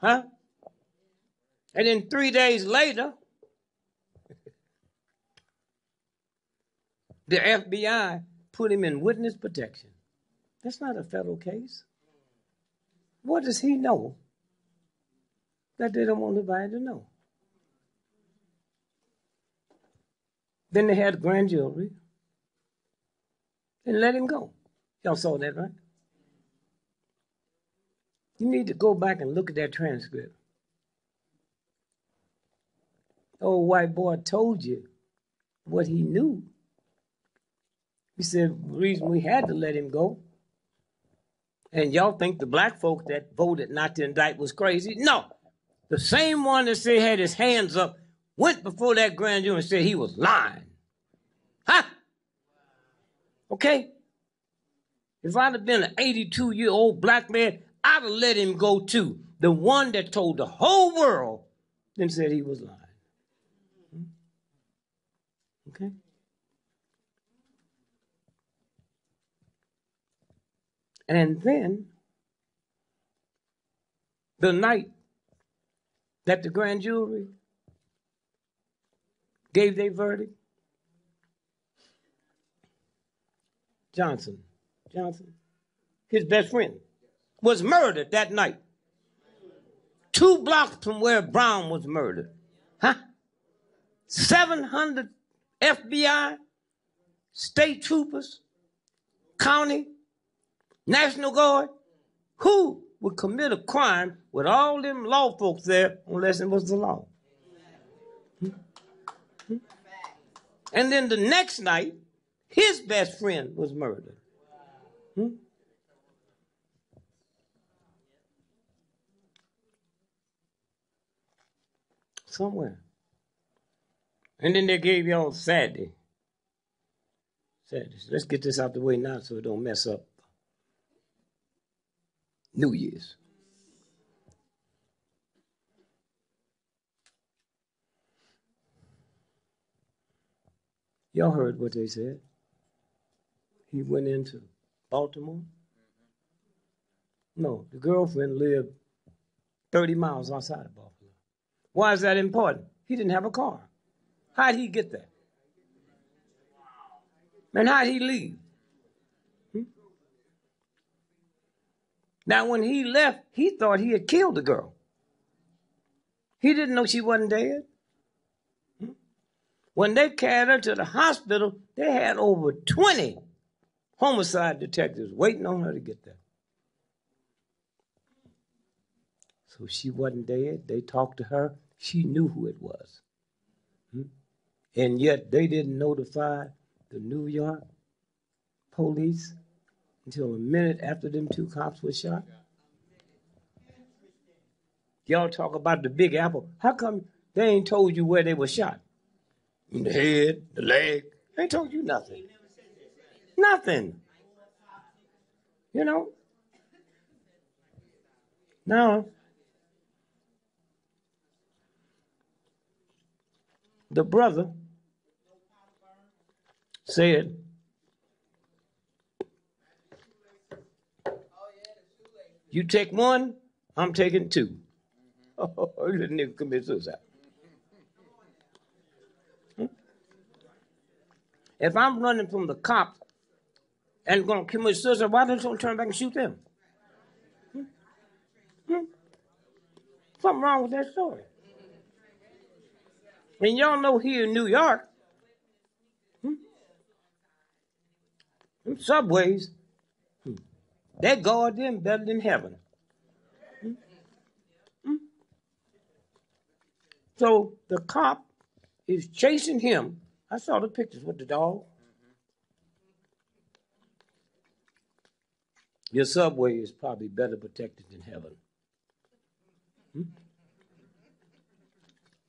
Huh? And then 3 days later, the FBI put him in witness protection. That's not a federal case. What does he know that they don't want anybody to know? Then they had grand jury and let him go. Y'all saw that, right? You need to go back and look at that transcript. Old white boy told you what he knew. He said the reason we had to let him go, and y'all think the black folk that voted not to indict was crazy? No. The same one that said had his hands up went before that grand jury and said he was lying. Huh? Okay? If I'd have been an 82-year-old black man, I'd have let him go too. The one that told the whole world, then said he was lying. Okay? And then, the night that the grand jury gave their verdict, Johnson, his best friend, was murdered that night. 2 blocks from where Brown was murdered. 700 FBI, state troopers, county, National Guard. Who would commit a crime with all them law folks there unless it was the law? And then the next night, his best friend was murdered. Somewhere. And then they gave y'all Saturday. Let's get this out the way now so it don't mess up New Year's. Y'all heard what they said. He went into Baltimore. No, the girlfriend lived 30 miles outside of Baltimore. Why is that important? He didn't have a car. How'd he get there? And how'd he leave? Now, when he left, he thought he had killed the girl. He didn't know she wasn't dead. When they carried her to the hospital, they had over 20 homicide detectives waiting on her to get there. So she wasn't dead. They talked to her. She knew who it was. And yet they didn't notify the New York police until a minute after them 2 cops were shot. Y'all talk about the Big Apple. How come they ain't told you where they were shot? In the head, the leg. They ain't told you nothing. Nothing. You know? Now, the brother said, you take 1, I'm taking 2. Oh, this nigga commit suicide. If I'm running from the cops and going to commit suicide, why don't you turn back and shoot them? Something wrong with that story. And y'all know here in New York, them subways, they guard them better than heaven. So the cop is chasing him. I saw the pictures with the dog. Your subway is probably better protected than heaven.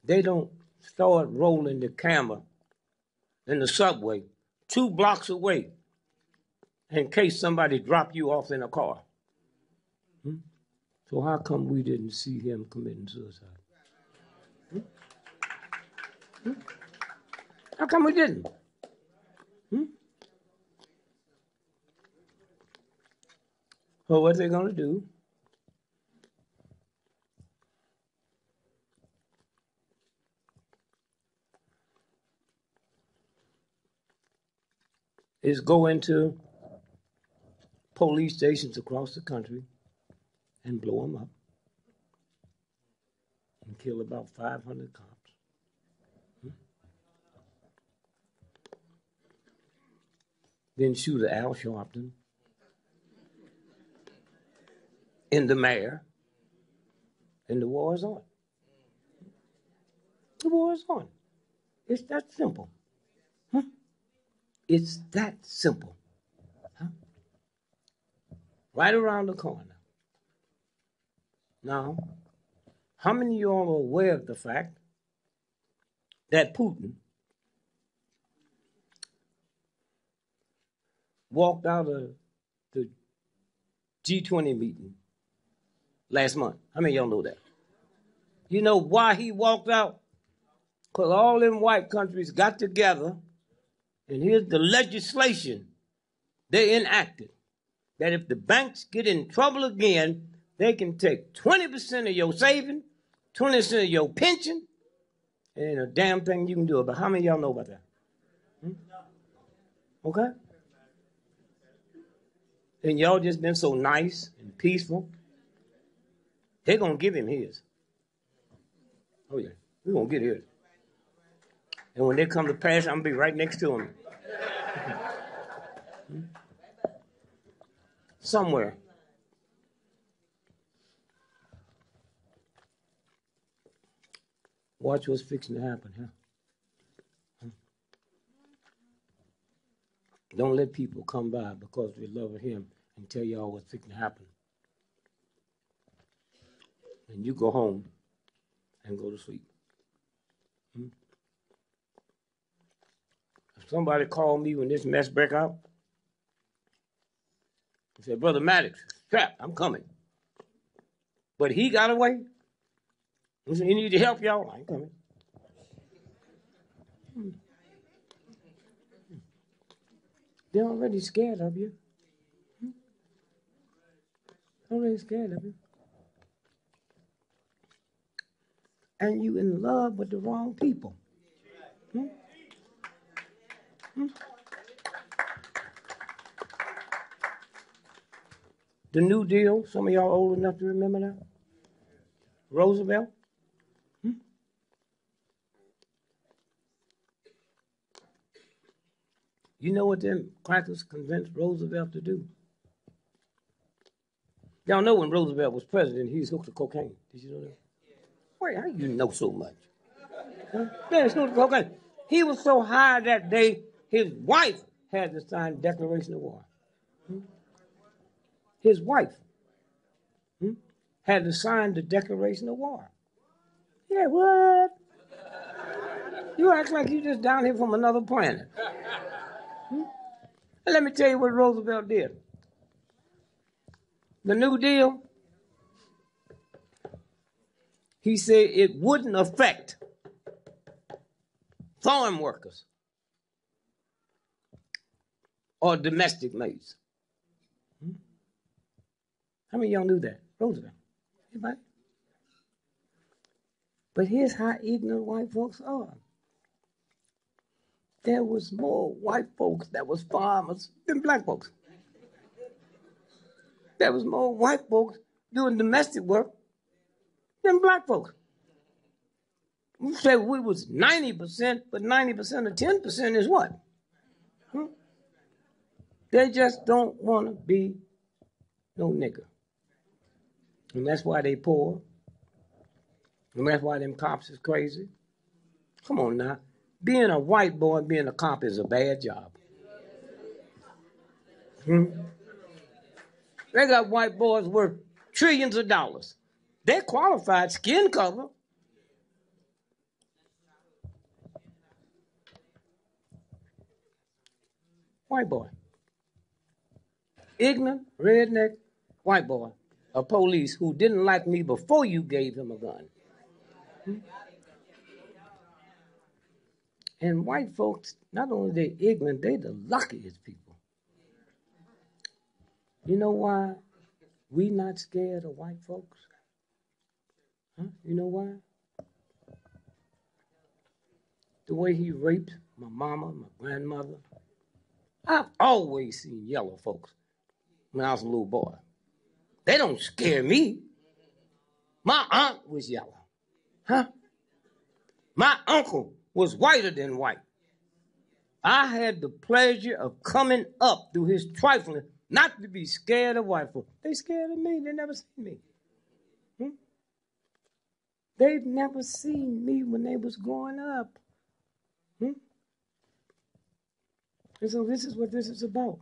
They don't start rolling the camera in the subway 2 blocks away in case somebody drop you off in a car. So how come we didn't see him committing suicide? How come we didn't? So what they're going to do is go into police stations across the country and blow them up and kill about 500 cops. Then shoot at Al Sharpton and the mayor, and the war is on. The war is on. It's that simple. It's that simple. Right around the corner. Now, how many of y'all are aware of the fact that Putin walked out of the G20 meeting last month. How many of y'all know that? You know why he walked out? Because all them white countries got together, and here's the legislation they enacted, that if the banks get in trouble again, they can take 20% of your savings, 20% of your pension, and ain't a damn thing you can do about it. How many of y'all know about that? Okay? And y'all just been so nice and peaceful. They're going to give him his. Oh, yeah. We're going to get his. And when they come to pass, I'm going to be right next to him. Somewhere. Watch what's fixing to happen, huh? Don't let people come by because they love him and tell y'all what's fixing to happen. And you go home and go to sleep. If somebody called me when this mess break out, he said, Brother Maddox, crap, I'm coming. But he got away. He said, you need to help y'all. I ain't coming. They're already scared of you. Already scared of you. And you in love with the wrong people. The New Deal, some of y'all old enough to remember that? Roosevelt? You know what them crackers convinced Roosevelt to do? Y'all know when Roosevelt was president, he was hooked to cocaine. Did you know that? Wait, how you know so much? Huh? Yeah, he's hooked to cocaine. He was so high that day, his wife had to sign the Declaration of War. His wife had to sign the Declaration of War. Yeah, what? You act like you just down here from another planet. And let me tell you what Roosevelt did. The New Deal, he said it wouldn't affect farm workers or domestic maids. How many of y'all knew that? Roosevelt. Anybody? But here's how ignorant white folks are. There was more white folks that was farmers than black folks. There was more white folks doing domestic work than black folks. We said we was 90%, but 90% of 10% is what? They just don't want to be no nigger. And that's why they poor. And that's why them cops is crazy. Come on now. Being a white boy and being a cop is a bad job. They got white boys worth trillions of dollars. They're qualified skin color. White boy. Ignorant, redneck, white boy. A police who didn't like me before you gave him a gun. And white folks, not only they ignorant, they the luckiest people. You know why we not scared of white folks? Huh? You know why? The way he raped my mama, my grandmother. I've always seen yellow folks when I was a little boy. They don't scare me. My aunt was yellow. Huh? My uncle was whiter than white. I had the pleasure of coming up through his trifling, not to be scared of white folks. They scared of me. They never seen me. They've never seen me when they was growing up. And so this is what this is about.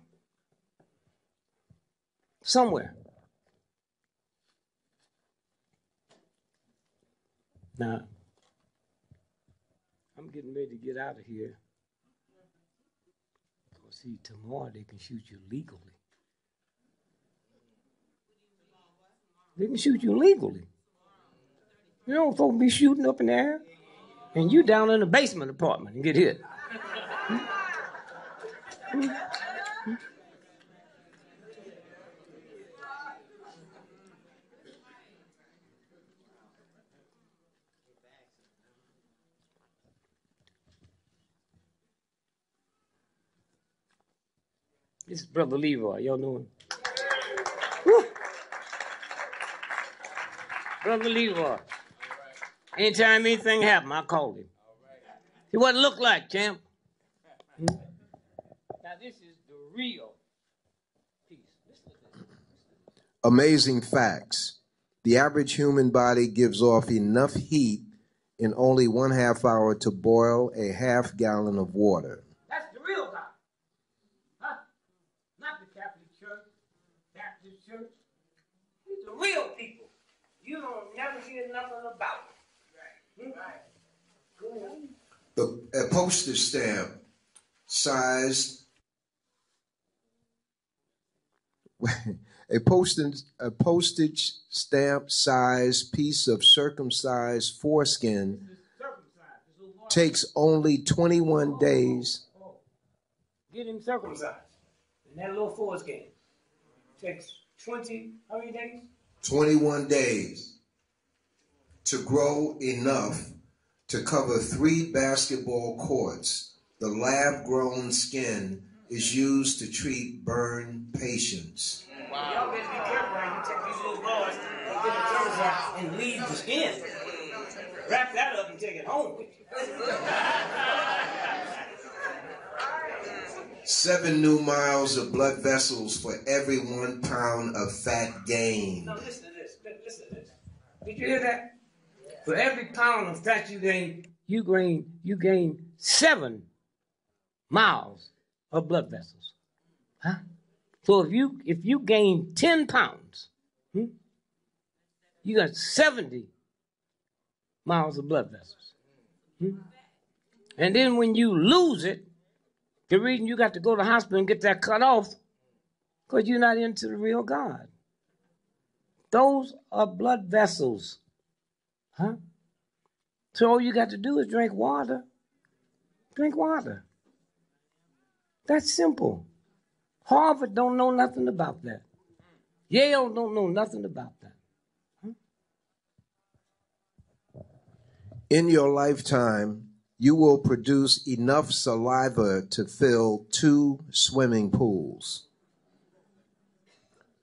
Somewhere. Now, I'm getting ready to get out of here. Because, see, tomorrow they can shoot you legally. They can shoot you legally. You know, folks be shooting up in the air, and you down in the basement apartment and get hit. This is Brother Leroy. Y'all know him? Woo. Brother Leroy. Anytime anything happened, I called him. See what it looked like, champ. Now this is the real piece. Amazing facts. The average human body gives off enough heat in only 1/2 hour to boil a 1/2 gallon of water. That's the real God. Huh? Not the Catholic Church, Baptist Church. These are real people. You don't never hear nothing about it. Right. Go ahead. A postage stamp size a postage stamp size piece of circumcised foreskin takes only 21 days. Get him circumcised. And that little foreskin takes 20, how many days? 21 days to grow enough to cover 3 basketball courts. The lab-grown skin is used to treat burn patients. Wow. Y'all better be careful when you take these little boys and get the circumcised and leave the skin. Wrap that up and take it home with you. 7 new miles of blood vessels for every 1 pound of fat gained. Now listen to this. Listen to this. Did you hear that? For every pound of fat you gain 7 miles of blood vessels. Huh? So if you gain 10 pounds, you got 70 miles of blood vessels. And then when you lose it, the reason you got to go to the hospital and get that cut off, because you're not into the real God. Those are blood vessels. Huh? So all you got to do is drink water. Drink water. That's simple. Harvard don't know nothing about that. Yale don't know nothing about that. Huh? In your lifetime, you will produce enough saliva to fill 2 swimming pools.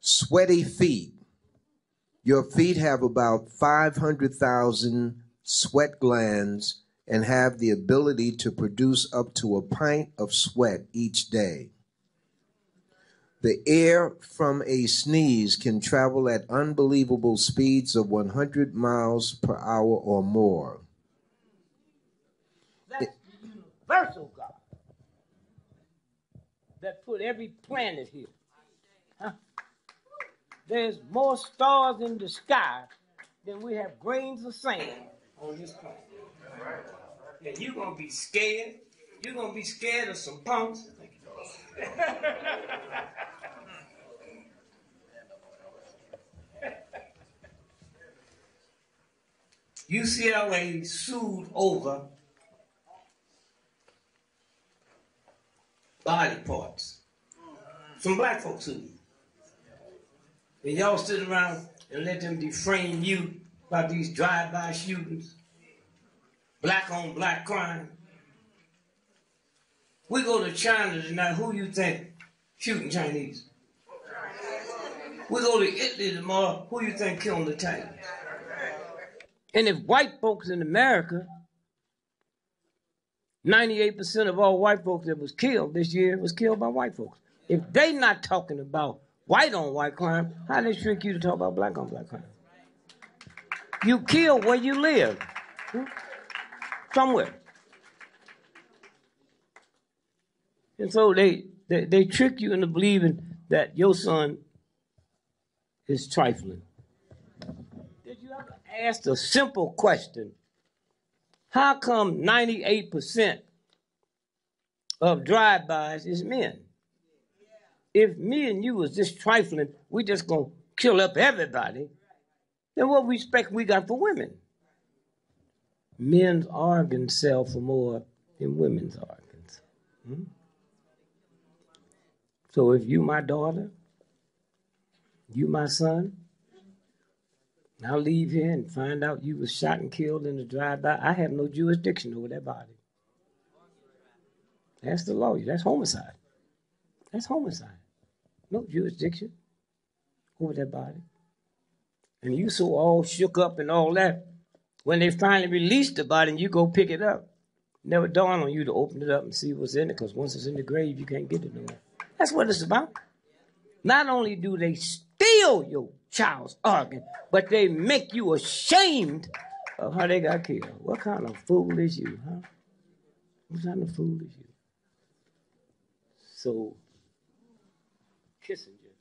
Sweaty feet. Your feet have about 500,000 sweat glands and have the ability to produce up to a pint of sweat each day. The air from a sneeze can travel at unbelievable speeds of 100 miles per hour or more. That's the universal God that put every planet here. Huh? There's more stars in the sky than we have grains of sand on this planet. And you're going to be scared. You're going to be scared of some punks. UCLA sued over body parts. Some black folks sued. And y'all sit around and let them defame you about these drive-by shootings, black on black crime. We go to China tonight, who you think shooting Chinese? We go to Italy tomorrow, who you think killing the Italians? And if white folks in America, 98% of all white folks that was killed this year was killed by white folks. If they not talking about white on white crime, how they trick you to talk about black on black crime? You kill where you live. Somewhere. And so they trick you into believing that your son is trifling. Did you ever ask a simple question? How come 98% of drive-bys is men? If me and you was just trifling, we just gonna kill up everybody, Then what respect we got for women? Men's organs sell for more than women's organs. Hmm? So if you my daughter, you my son, I'll leave here and find out you was shot and killed in a drive-by, I have no jurisdiction over that body. That's the law. That's homicide. That's homicide. No jurisdiction over that body. And you so all shook up and all that, when they finally release the body and you go pick it up, never dawned on you to open it up and see what's in it, because once it's in the grave, you can't get it no more. That's what it's about. Not only do they steal your child's organ, but they make you ashamed of how they got killed. What kind of fool is you, huh? What kind of fool is you? So, Kissinger.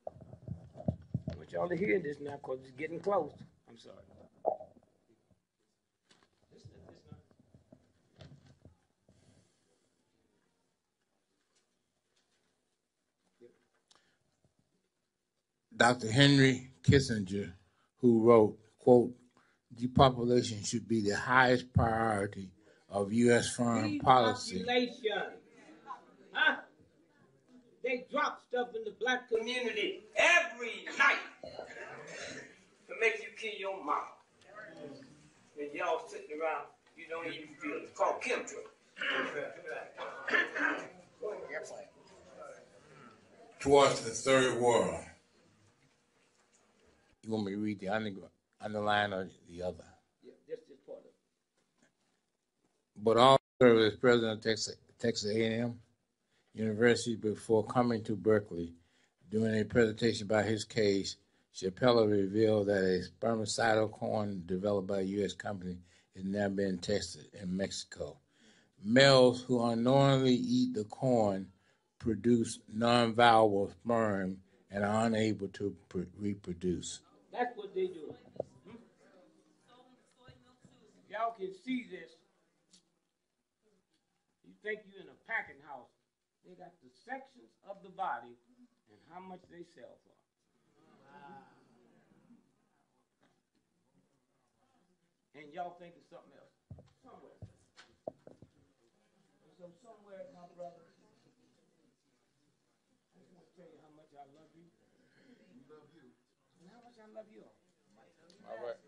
I want y'all to hear this now because it's getting close. I'm sorry. Dr. Henry Kissinger, who wrote, quote, depopulation should be the highest priority of U.S. foreign policy. Depopulation. Huh? They drop stuff in the black community every night to make you kill your mom. And y'all sitting around, you don't even feel it. It's called chemtrail. Towards the third world. You want me to read the underline or the other? Yeah, this part of it. But all served as president of Texas A&M University before coming to Berkeley. During a presentation about his case, Chappelle revealed that a spermicidal corn developed by a U.S. company is now being tested in Mexico. Males who unknowingly eat the corn produce non-viable sperm and are unable to reproduce. That's what they do. Y'all can see this. You think you're in a packing house. They got the sections of the body and how much they sell for. And y'all think it's something else. Somewhere. So somewhere, my brother, I just want to tell you how much I love you. You love you. And how much I love you. All right.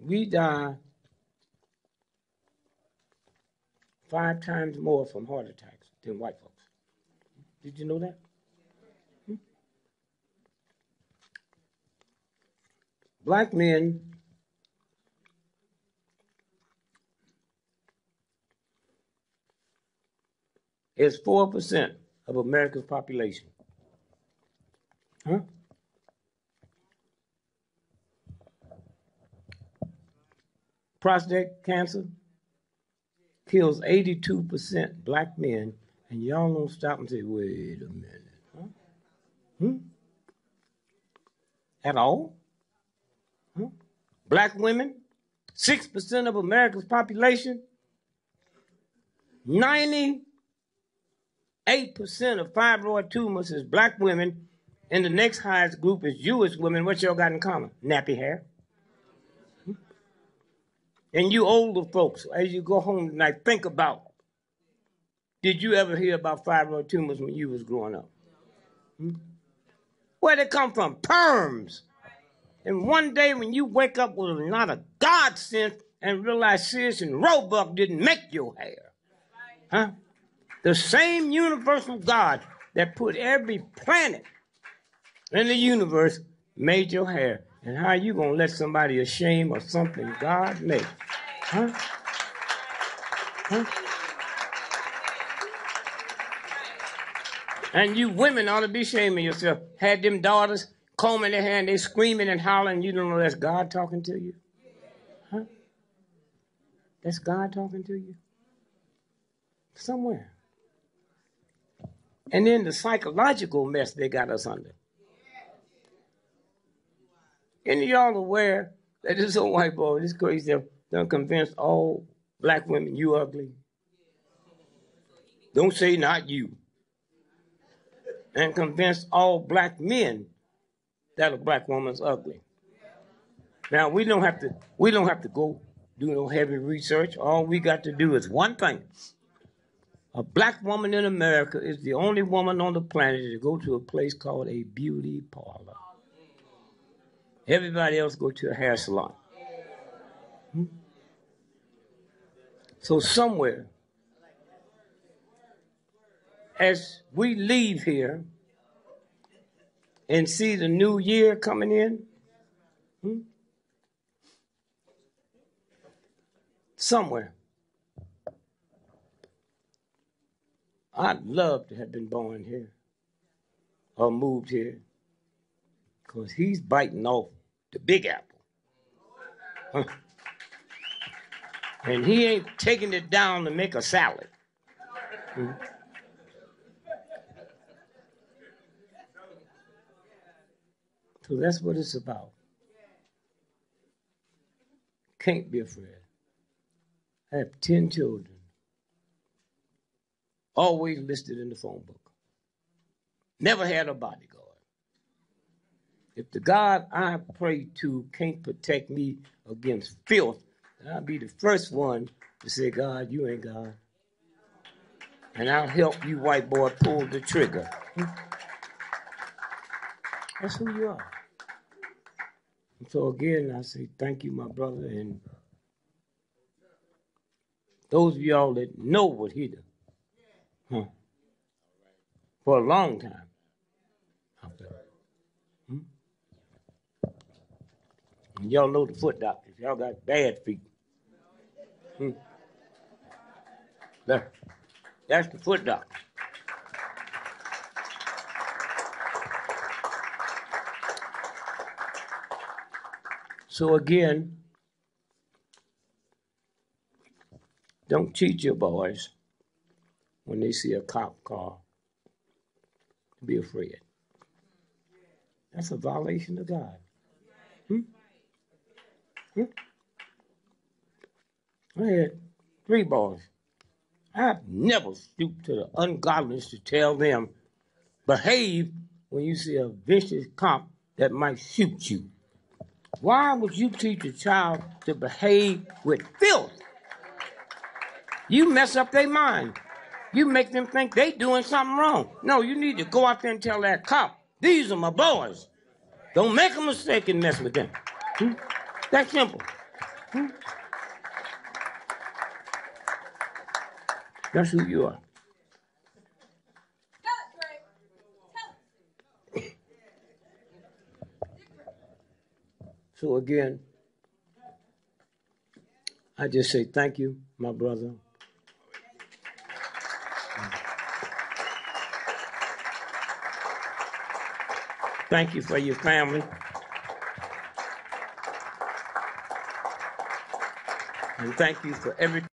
We die 5 times more from heart attacks than white folks. Did you know that? Black men is 4% of America's population. Huh? Prostate cancer kills 82% black men, and y'all don't stop and say, wait a minute. Huh? At all? Huh? Black women, 6% of America's population, 98% of fibroid tumors is black women, and the next highest group is Jewish women. What y'all got in common? Nappy hair. And you older folks, as you go home tonight, think about, did you ever hear about fibroid tumors when you was growing up? Where'd they come from? Perms. And one day when you wake up with not a godsend and realize Sears and Roebuck didn't make your hair. Huh? The same universal God that put every planet in the universe made your hair. And how you gonna let somebody ashamed of something God made? Huh? Huh? And you women ought to be ashamed of yourself. Had them daughters combing their hair and they screaming and hollering. You don't know that's God talking to you? Huh? That's God talking to you? Somewhere. And then the psychological mess they got us under. Any of y'all aware that this old white boy, this crazy stuff, done convinced all black women you ugly? Don't say not you. And convince all black men that a black woman's ugly. Now we don't have to go do no heavy research. All we got to do is one thing. A black woman in America is the only woman on the planet to go to a place called a beauty parlor. Everybody else go to a hair salon. So somewhere, as we leave here and see the new year coming in, somewhere, I'd love to have been born here or moved here, because he's biting off the big apple. And he ain't taking it down to make a salad. So that's what it's about. Can't be afraid. I have 10 children. Always listed in the phone book. Never had a bodyguard. If the God I pray to can't protect me against filth, I'll be the first one to say, God, you ain't God. And I'll help you, white boy, pull the trigger. That's who you are. And so again, I say thank you, my brother, and those of y'all that know what he did for a long time. And y'all know the foot doctors. Y'all got bad feet. That's the foot doctor. So again, don't teach your boys when they see a cop car to be afraid. That's a violation of God. I had 3 boys. I've never stooped to the ungodliness to tell them, behave when you see a vicious cop that might shoot you. Why would you teach a child to behave with filth? You mess up their mind. You make them think they doing something wrong. No, you need to go out there and tell that cop, these are my boys. Don't make a mistake and mess with them. That's simple. That's who you are. So again, I just say thank you, my brother. Thank you for your family. And thank you for everything.